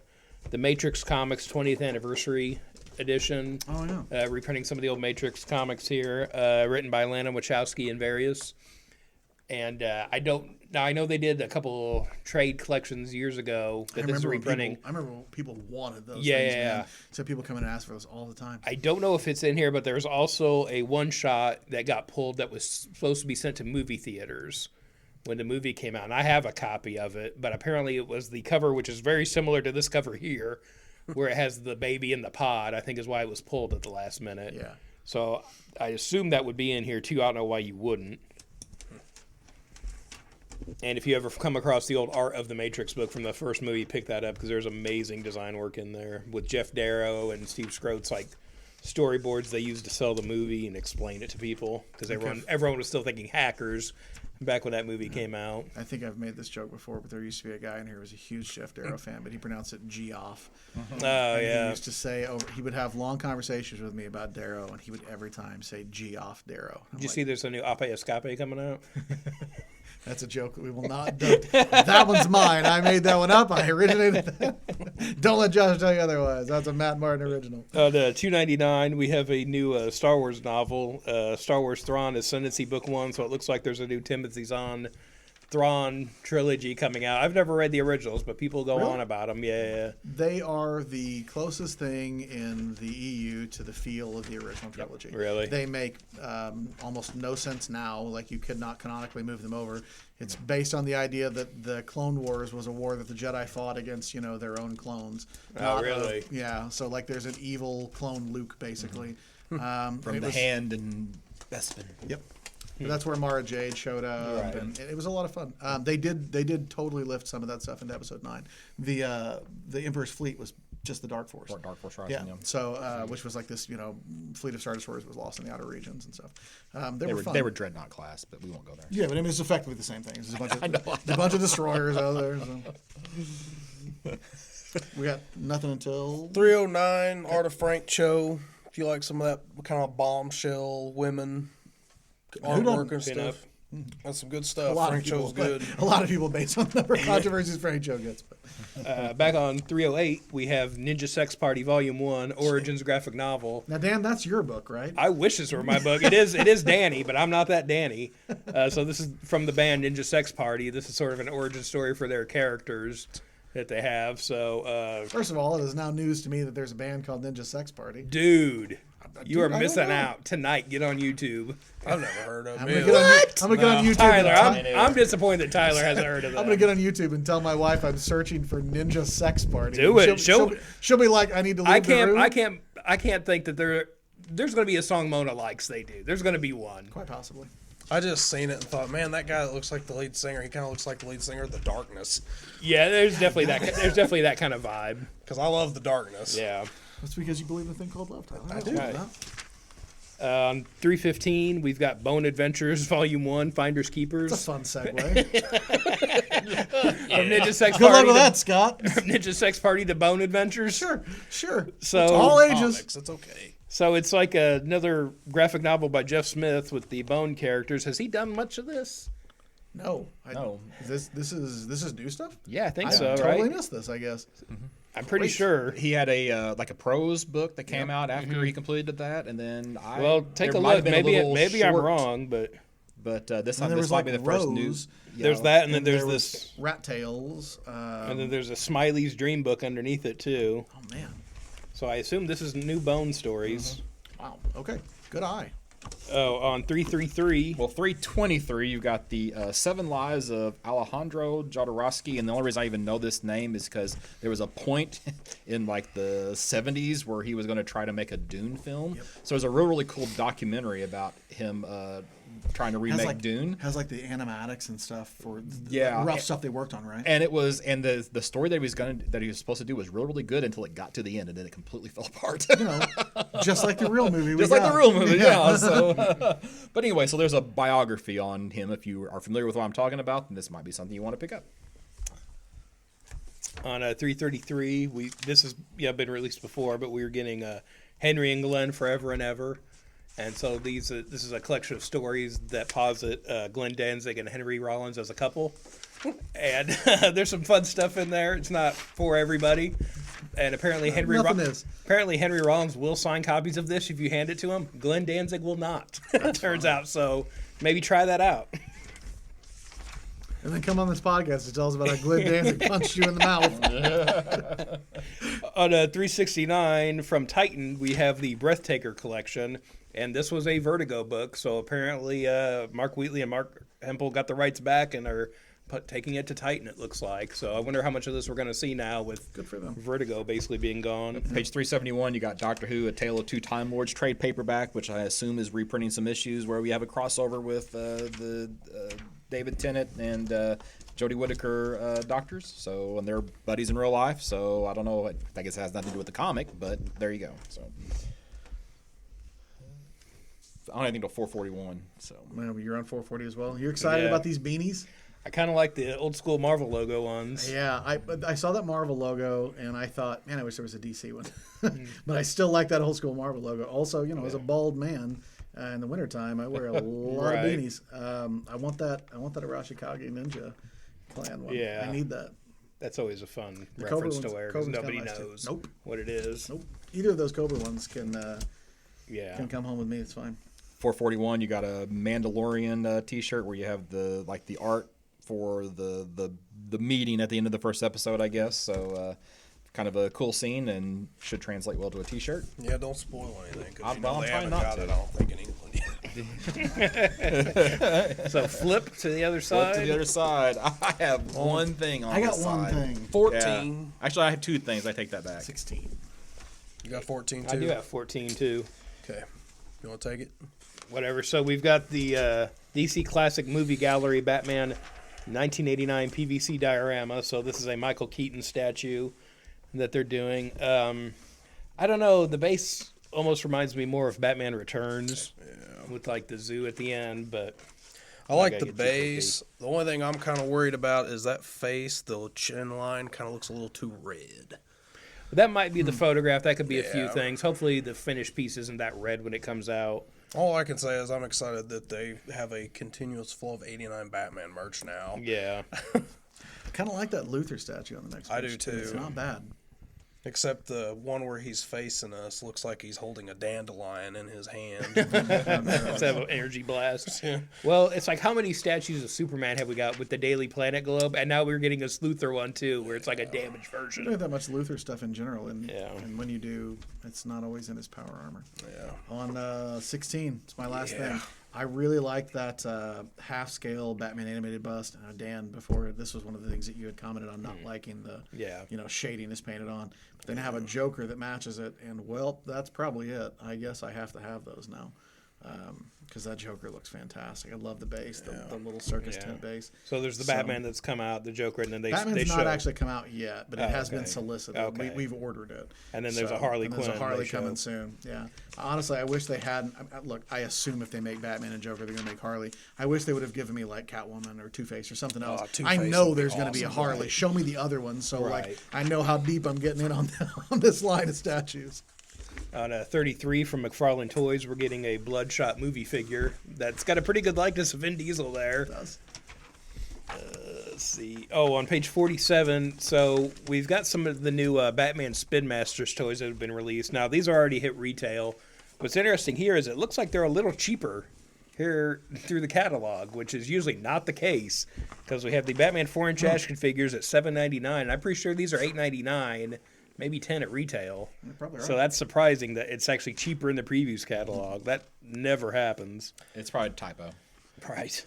Matrix Comics 20th Anniversary Edition. Oh, yeah. Reprinting some of the old Matrix comics here, written by Lana Wachowski and various. And I know they did a couple trade collections years ago that this is reprinting. I remember when people wanted those Yeah, things, yeah, man. yeah. So people come in and ask for those all the time. I don't know if it's in here, but there's also a one-shot that got pulled that was supposed to be sent to movie theaters when the movie came out. And I have a copy of it, but apparently it was the cover, which is very similar to this cover here, where it has the baby in the pod, I think is why it was pulled at the last minute. Yeah. So I assume that would be in here too. I don't know why you wouldn't. And if you ever come across the old Art of the Matrix book from the first movie, pick that up because there's amazing design work in there with Jeff Darrow and Steve Scrote's like storyboards they used to sell the movie and explain it to people because everyone was still thinking hackers back when that movie came out. I think I've made this joke before, but there used to be a guy in here who was a huge Jeff Darrow fan, but he pronounced it G-off. Oh, And yeah. He used to say, he would have long conversations with me about Darrow, and he would every time say G-off Darrow. Did you see there's a new Ape Escape coming out? That's a joke that we will not do. That one's mine. I made that one up. I originated that. Don't let Josh tell you otherwise. That's a Matt Martin original. The 299, we have a new Star Wars novel. Star Wars Thrawn Ascendancy Book 1, so it looks like there's a new Timothy Zahn Thrawn trilogy coming out. I've never read the originals, but people go on about them. Yeah. They are the closest thing in the EU to the feel of the original trilogy. Really? They make almost no sense now. Like, you could not canonically move them over. It's based on the idea that the Clone Wars was a war that the Jedi fought against, their own clones. Oh, really? Yeah. So, like, there's an evil clone Luke, basically. From the Hand and Bespin. Yep. That's where Mara Jade showed up, Right. and it was a lot of fun. They did totally lift some of that stuff into episode 9. The Emperor's fleet was just the Dark Force. Dark Force Rising. Yeah. So, which was like this, fleet of Star Destroyers was lost in the outer regions and stuff. They were fun. They were Dreadnought class, but we won't go there. Yeah, but I mean, it's effectively the same thing. It's just a bunch of destroyers out there. So. We got nothing until 309, Art of Frank Cho, If you like some of that kind of bombshell women doesn't? artwork and Pinup. stuff, that's some good A stuff. lot Frank of people, Cho's good. A lot of people based on the controversies Frank Cho gets. But. Back on 308, we have Ninja Sex Party Volume 1, Origins graphic novel. Now, Dan, that's your book, right? I wish this were my book. It is Danny, but I'm not that Danny. So this is from the band Ninja Sex Party. This is sort of an origin story for their characters that they have. So, First of all, it is now news to me that there's a band called Ninja Sex Party. dude, you are I don't missing know. out tonight. Get on YouTube. I've never heard of I'm it. gonna get on YouTube. Tyler, and I'm disappointed that Tyler hasn't heard of that. I'm gonna get on YouTube and tell my wife I'm searching for Ninja Sex Party. Do it. She'll be like, I need to leave the room. I can't think that there's going to be a song Mona likes. They do. There's going to be one. Quite possibly. I just seen it and thought, man, that guy that looks like the lead singer, he kind of looks like the lead singer of The Darkness. Yeah, there's definitely that. There's definitely that kind of vibe. Because I love The Darkness. Yeah. That's because you believe in a thing called love, Tyler. I do. Right. 315, we've got Bone Adventures Volume 1, Finders Keepers. It's a fun segue. From Ninja Sex Good luck Party. with that, Scott. From Ninja Sex Party to Bone Adventures. Sure. So All ages. Comics, it's okay. So it's like another graphic novel by Jeff Smith with the Bone characters. Has he done much of this? No. No. This is new stuff? Yeah, I think I so. totally Right? missed this, I guess. I'm pretty sure. He had a like a prose book that came out after he completed that, and then Well, take a there might look. have been a little Maybe I'm short, wrong, but But this And there this was might like be the first Rose. news. there's that, and then there's there was this, Rat Tails. and then there's a Smiley's Dream book underneath it too. Oh man. So I assume this is new Bone stories. Wow. Okay. Good eye. Oh, on 333. Well, 323, you've got the 7 Lives of Alejandro Jodorowsky, and the only reason I even know this name is because there was a point in like the 70s where he was going to try to make a Dune film. So there's a really cool documentary about him trying to remake Dune. Has like the animatics and stuff for Yeah. the rough stuff they worked on, right? And it was, and the story that he was supposed to do was really good until it got to the end, and then it completely fell apart. You know, just like the real movie. Just like the real movie, yeah. So, but anyway, so there's a biography on him. If you are familiar with what I'm talking about, then this might be something you want to pick up. On 333, this has been released before, but we were getting Henry and Glenn Forever and Ever, and so this is a collection of stories that posit Glenn Danzig and Henry Rollins as a couple, and there's some fun stuff in there. It's not for everybody, and apparently nothing is. Apparently Henry Rollins will sign copies of this if you hand it to him. Glenn Danzig will not. Turns out, so maybe try that out. And then come on this podcast to tell us about how Glenn Danzig punched you in the mouth. On 369 from Titan, we have the Breathtaker collection, and this was a Vertigo book. So apparently, Mark Wheatley and Mark Hempel got the rights back and are taking it to Titan. It looks like. So I wonder how much of this we're going to see now with Good for them. Vertigo basically being gone. Page 371, you got Doctor Who: A Tale of Two Time Lords trade paperback, which I assume is reprinting some issues where we have a crossover with the David Tennant and Jodie Whittaker doctors. So, and they're buddies in real life. So I don't know. I guess it has nothing to do with the comic, but there you go. So I don't have anything till 441. So Man, you're on 440 as well. You excited Yeah. about these beanies? I kind of like the old school Marvel logo ones. Yeah, I saw that Marvel logo and I thought, man, I wish there was a DC one. But I still like that old school Marvel logo. Also, as a bald man in the wintertime, I wear a lot of Right. beanies. I want that Arashikage Ninja clan one. Yeah. I need that. That's always a fun The Cobra reference to one's- wear because Cobra's nobody kinda nice, too. knows Nope. what it is. Nope. Either of those Cobra ones can come home with me. It's fine. 441, you got a Mandalorian T-shirt where you have the art for the meeting at the end of the first episode, I guess. So kind of a cool scene and should translate well to a T-shirt. Yeah, don't spoil anything. 'Cause I'm they trying haven't not got to. it, I don't think, in England yet. So flip to the other Flip side. to the other side. I have one thing on I got this one side. thing. 14. Yeah. Actually, I have 2 things. I take that back. 16. You got 14 I too? do have 14 too. Okay. You want to take it? Whatever. So we've got the DC Classic Movie Gallery Batman 1989 PVC diorama. So this is a Michael Keaton statue that they're doing. I don't know. The base almost reminds me more of Batman Returns with like the zoo at the end, but I like gotta the get too picky. base. The only thing I'm kind of worried about is that face. The chin line kind of looks a little too red. That might be the photograph. That could be a few Yeah. things. Hopefully, the finished piece isn't that red when it comes out. All I can say is I'm excited that they have a continuous flow of 89 Batman merch now. Yeah. I kind of like that Luther statue on the next I page, do, It's too. not bad. Except the one where he's facing us looks like he's holding a dandelion in his hand. Let's have an energy blast. Well, it's like how many statues of Superman have we got with the Daily Planet globe? And now we're getting a Luthor one, too, where it's like a damaged I don't version. have that much Luther stuff in general, and, Yeah. and when you do, it's not always in his power armor. Yeah. On 16, it's my last Yeah. thing. I really like that half-scale Batman animated bust. Dan, before this was one of the things that you had commented on not liking the Yeah. shadiness painted on. But then have a Joker that matches it, and well, that's probably it. I guess I have to have those now because that Joker looks fantastic. I love the base, the little circus Yeah. tent base. So there's the So- Batman that's come out, the Joker, and then they Batman's show. not actually come out yet, but it Oh, has okay. been solicited. Okay. We've ordered it. And then there's a Harley and there's Quinn a Harley they show. coming soon. Yeah. Honestly, I wish they hadn't. Look, I assume if they make Batman and Joker, they're going to make Harley. I wish they would have given me like Catwoman or Two-Face or something else. Two-Face I know would be there's going to be a awesome, Harley. right? Show me the other one, so Right. like I know how deep I'm getting in on on this line of statues. On 33 from McFarlane Toys, we're getting a Bloodshot movie figure that's got a pretty good likeness of Vin Diesel there. Does. Let's see. Oh, on page 47, so we've got some of the new Batman Spin Masters toys that have been released. Now, these are already hit retail. What's interesting here is it looks like they're a little cheaper here through the catalog, which is usually not the case because we have the Batman 4-inch action figures at $7.99. And I'm pretty sure these are $8.99, maybe $10 at retail. You're probably So right. that's surprising that it's actually cheaper in the previews catalog. That never happens. It's probably a typo. Right.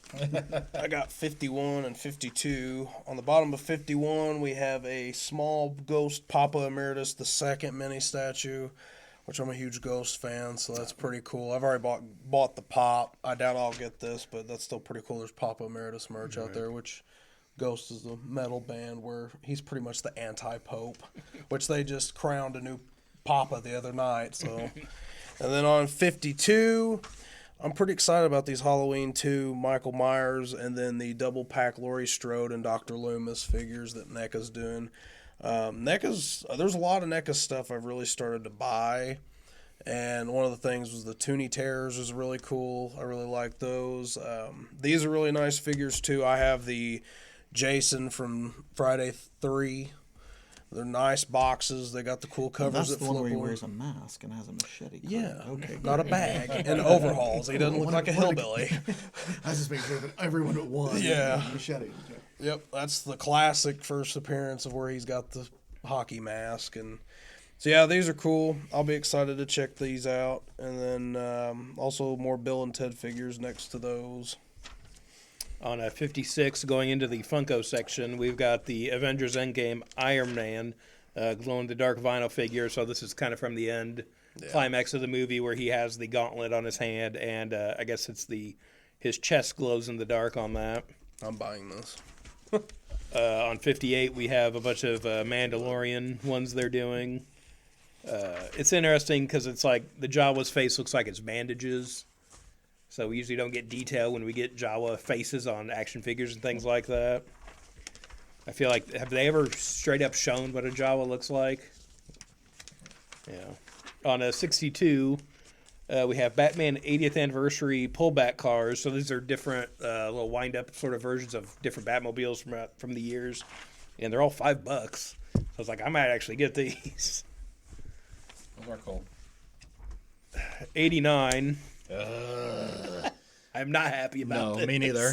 I got 51 and 52. On the bottom of 51, we have a small Ghost Papa Emeritus, the second mini statue, which I'm a huge Ghost fan, so that's pretty cool. I've already bought the pop. I doubt I'll get this, but that's still pretty cool. There's Papa Emeritus merch out there, which Ghost is the metal band where he's pretty much the anti-pope, which they just crowned a new Papa the other night. So, and then on 52, I'm pretty excited about these Halloween 2 Michael Myers and then the double pack Laurie Strode and Dr. Loomis figures that NECA's doing. There's a lot of NECA stuff I've really started to buy. And one of the things was the Toonie Terrors is really cool. I really like those. These are really nice figures too. I have the Jason from Friday 3. They're nice boxes. They got the cool covers that flip over. a mask and has a machete. Yeah, Okay. not a bag and overalls. He doesn't look like a hillbilly. I was just making sure that everyone at one. Yeah. Machete. Yep, that's the classic first appearance of where he's got the hockey mask, and so yeah, these are cool. I'll be excited to check these out, and then also more Bill and Ted figures next to those. On 56, going into the Funko section, we've got the Avengers Endgame Iron Man glow-in-the-dark vinyl figure. So this is kind of from the end climax of the movie where he has the gauntlet on his hand, and I guess it's his chest glows in the dark on that. I'm buying this. On 58, we have a bunch of Mandalorian ones they're doing. It's interesting because it's like the Jawa's face looks like it's bandages. So we usually don't get detail when we get Jawa faces on action figures and things like that. I feel like, have they ever straight up shown what a Jawa looks like? Yeah. On 62, we have Batman 80th Anniversary pullback cars. So these are different little wind-up sort of versions of different Batmobiles from the years. And they're all $5. So I was like, I might actually get these. Those are cool. 89. I'm not happy about No, this. me neither.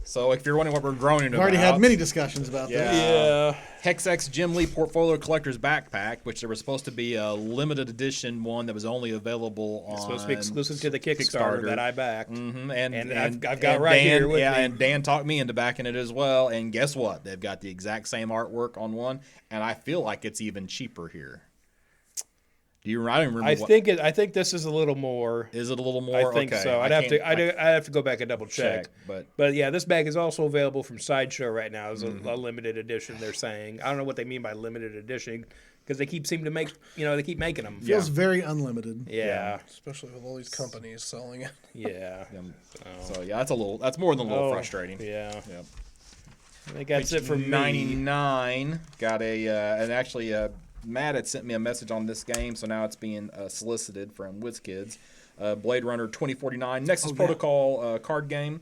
So if you're wondering what we're groaning We've about, already had many discussions about Yeah. this. Yeah. Hex Jim Lee Portfolio Collector's Backpack, which there was supposed to be a limited edition one that was only available on. It's supposed to be exclusive to the Kickstarter that I backed. Mhm, And I've got right Dan, here with yeah, me. and Dan talked me into backing it as well. And guess what? They've got the exact same artwork on one, and I feel like it's even cheaper here. I don't remember. I think this is a little more. Is it a little more? I think Okay, so. I'd have to go back and double check. But yeah, this bag is also available from Sideshow right now as a limited edition. They're saying I don't know what they mean by limited edition because they keep making them. Feels very unlimited. Yeah. Especially with all these companies selling it. Yeah. So yeah, that's more than a little Oh, frustrating. Yeah. Yep. I think that's it for me. 99 got Matt had sent me a message on this game, so now it's being solicited from WizKids. Blade Runner 2049 Nexus Protocol card game.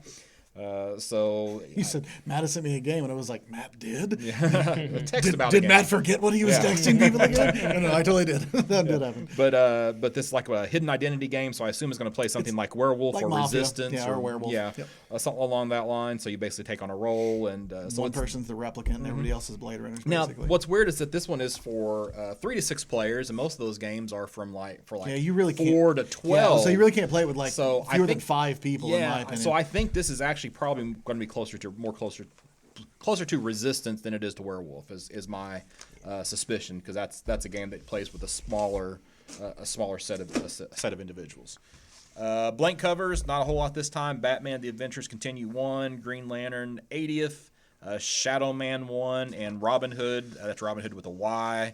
So He said, Matt sent me a game, and I was like, Matt did? a text about the Did game. Matt forget what he was texting people again? No, I totally did. That did happen. But this is like a hidden identity game, so I assume it's going to play something like Werewolf like or Mafia. Resistance Yeah, or Werewolf. Yeah, Yep. Something along that line. So you basically take on a role, and so One it's- person's the replicant, and everybody else is Blade Runners, Now, basically. what's weird is that this one is for 3 to 6 players, and most of those games are from like Yeah, you really 4 can't. to 12. Yeah, so you really can't play it with like So I fewer than think- 5 people, in my opinion. So I think this is actually probably going to be closer to Resistance than it is to Werewolf. Is my suspicion, because that's a game that plays with a smaller set of individuals. Blank covers, not a whole lot this time. Batman: The Adventures Continue 1, Green Lantern 80th, Shadow Man 1, and Robin Hood. That's Robin Hood with a Y.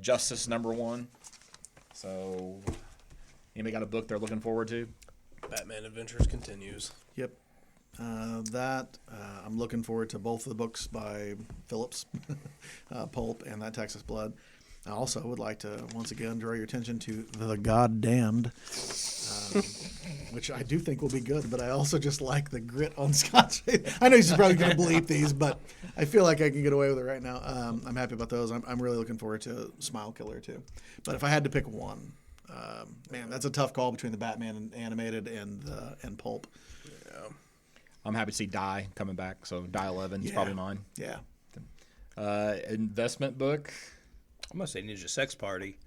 Justice #1. So, anybody got a book they're looking forward to? Batman Adventures continues. Yep. I'm looking forward to both of the books by Phillips, Pulp, and that Texas Blood. I also would like to once again draw your attention to The Goddamned, which I do think will be good, but I also just like the grit on Scott's face. I know he's probably going to bleep these, but I feel like I can get away with it right now. I'm happy about those. I'm really looking forward to Smile Killer too. But if I had to pick one, man, that's a tough call between the Batman animated and Pulp. I'm happy to see Die coming back, so Die 11 is Yeah. probably mine. Yeah. Investment book. I'm gonna say Ninja Sex Party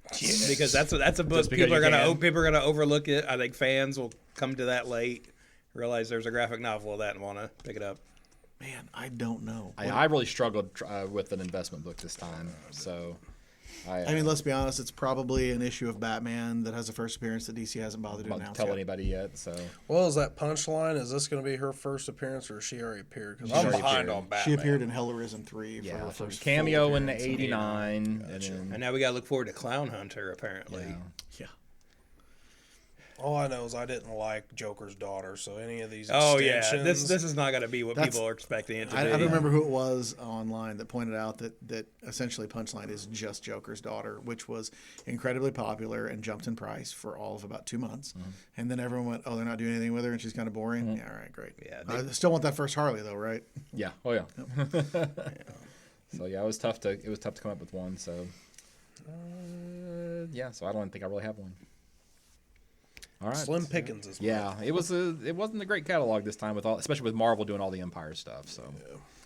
because that's a book Just because people are you can. people are gonna overlook it. I think fans will come to that late, realize there's a graphic novel of that, and want to pick it up. Man, I don't know. I really struggled with an investment book this time, so I mean, let's be honest. It's probably an issue of Batman that has a first appearance that DC hasn't bothered to I'm not announce tell yet. anybody yet. So Well, is that Punchline? Is this going to be her first appearance, or has she already appeared? Because I'm already behind appeared. on Batman. She appeared in Hell Arisen 3 for yeah, her so first cameo full in the appearance. '89, and And then now we gotta look forward to Clown Hunter. Apparently, Yeah. All I know is I didn't like Joker's daughter, so any of these oh yeah, extensions, this is not gonna be what That's- people are expecting it to I be. don't remember who it was online that pointed out that essentially Punchline is just Joker's daughter, which was incredibly popular and jumped in price for all of about 2 months. And then everyone went, oh, they're not doing anything with her and she's kind of boring. Yeah, all right, great. Yeah, I still want that first Harley, though, right? yeah, oh yeah. So yeah, it was tough to come up with one. So yeah, so I don't think I really have one. All right. Slim Pickens is Yeah, it wasn't a great catalog this time especially with Marvel doing all the Empire stuff. So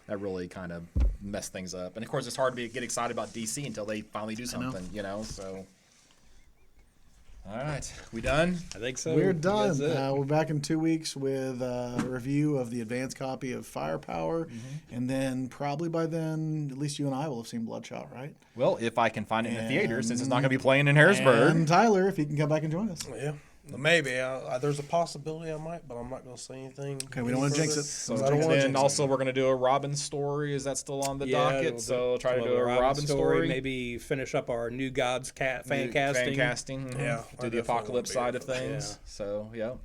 that really kind of messed things up. And of course, it's hard to get excited about DC until they finally do something, So, all right, we done? I think so. We're That's done. it. We're back in 2 weeks with a review of the advanced copy of Firepower. And then probably by then, at least you and I will have seen Bloodshot, right? Well, if I can find it in the theater, since it's not going to be playing in Harrisburg. And Tyler, if he can come back and join us. Yeah. Maybe. There's a possibility I might, but I'm not going to say anything. Okay, we don't wanna jinx it. So, I don't and wanna then jinx it. also we're going to do a Robin story. Is that still on the docket? So try to do a Robin story. Maybe finish up our New Gods fan casting. Fan casting. Yeah, I Do the definitely apocalypse wanna side be of here for that. things. Yeah. So, yeah. All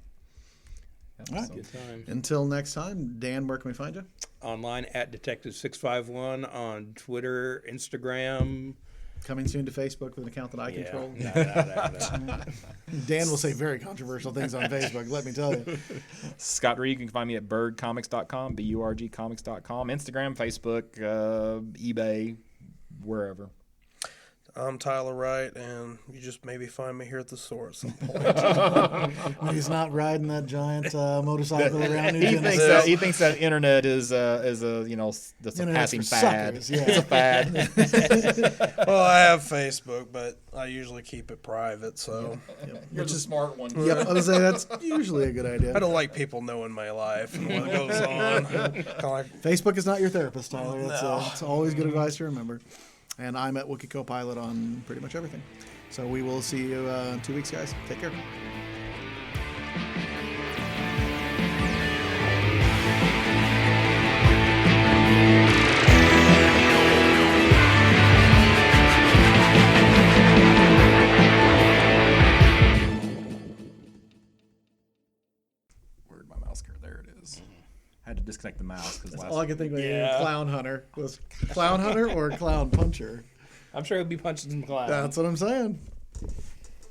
right. Good time. Until next time, Dan, where can we find you? Online at Detective651 on Twitter, Instagram. Coming soon to Facebook with an account that I control. No. Dan will say very controversial things on Facebook, let me tell you. Scott Reed, you can find me at birdcomics.com, BURGcomics.com, Instagram, Facebook, eBay, wherever. I'm Tyler Wright, and you just maybe find me here at the store at some point. He's not riding that giant motorcycle around New He Genesis. thinks that internet is a that's a Internet's passing for fad. suckers, yeah. It's a fad. Well, I have Facebook, but I usually keep it private, so You're the smart one. Yep, I was saying that's usually a good I idea. don't like people knowing my life and what goes on. Kinda like, Facebook is not your therapist, Tyler. That's always good advice to remember. And I'm at Wookie Copilot on pretty much everything. So we will see you in 2 weeks, guys. Take care. Where'd my mouse go? There it is. I had to disconnect the mouse because last All I could think of Yeah. Clown Hunter was Clown Hunter or Clown Puncher. I'm sure he'll be punching some clowns. That's what I'm saying.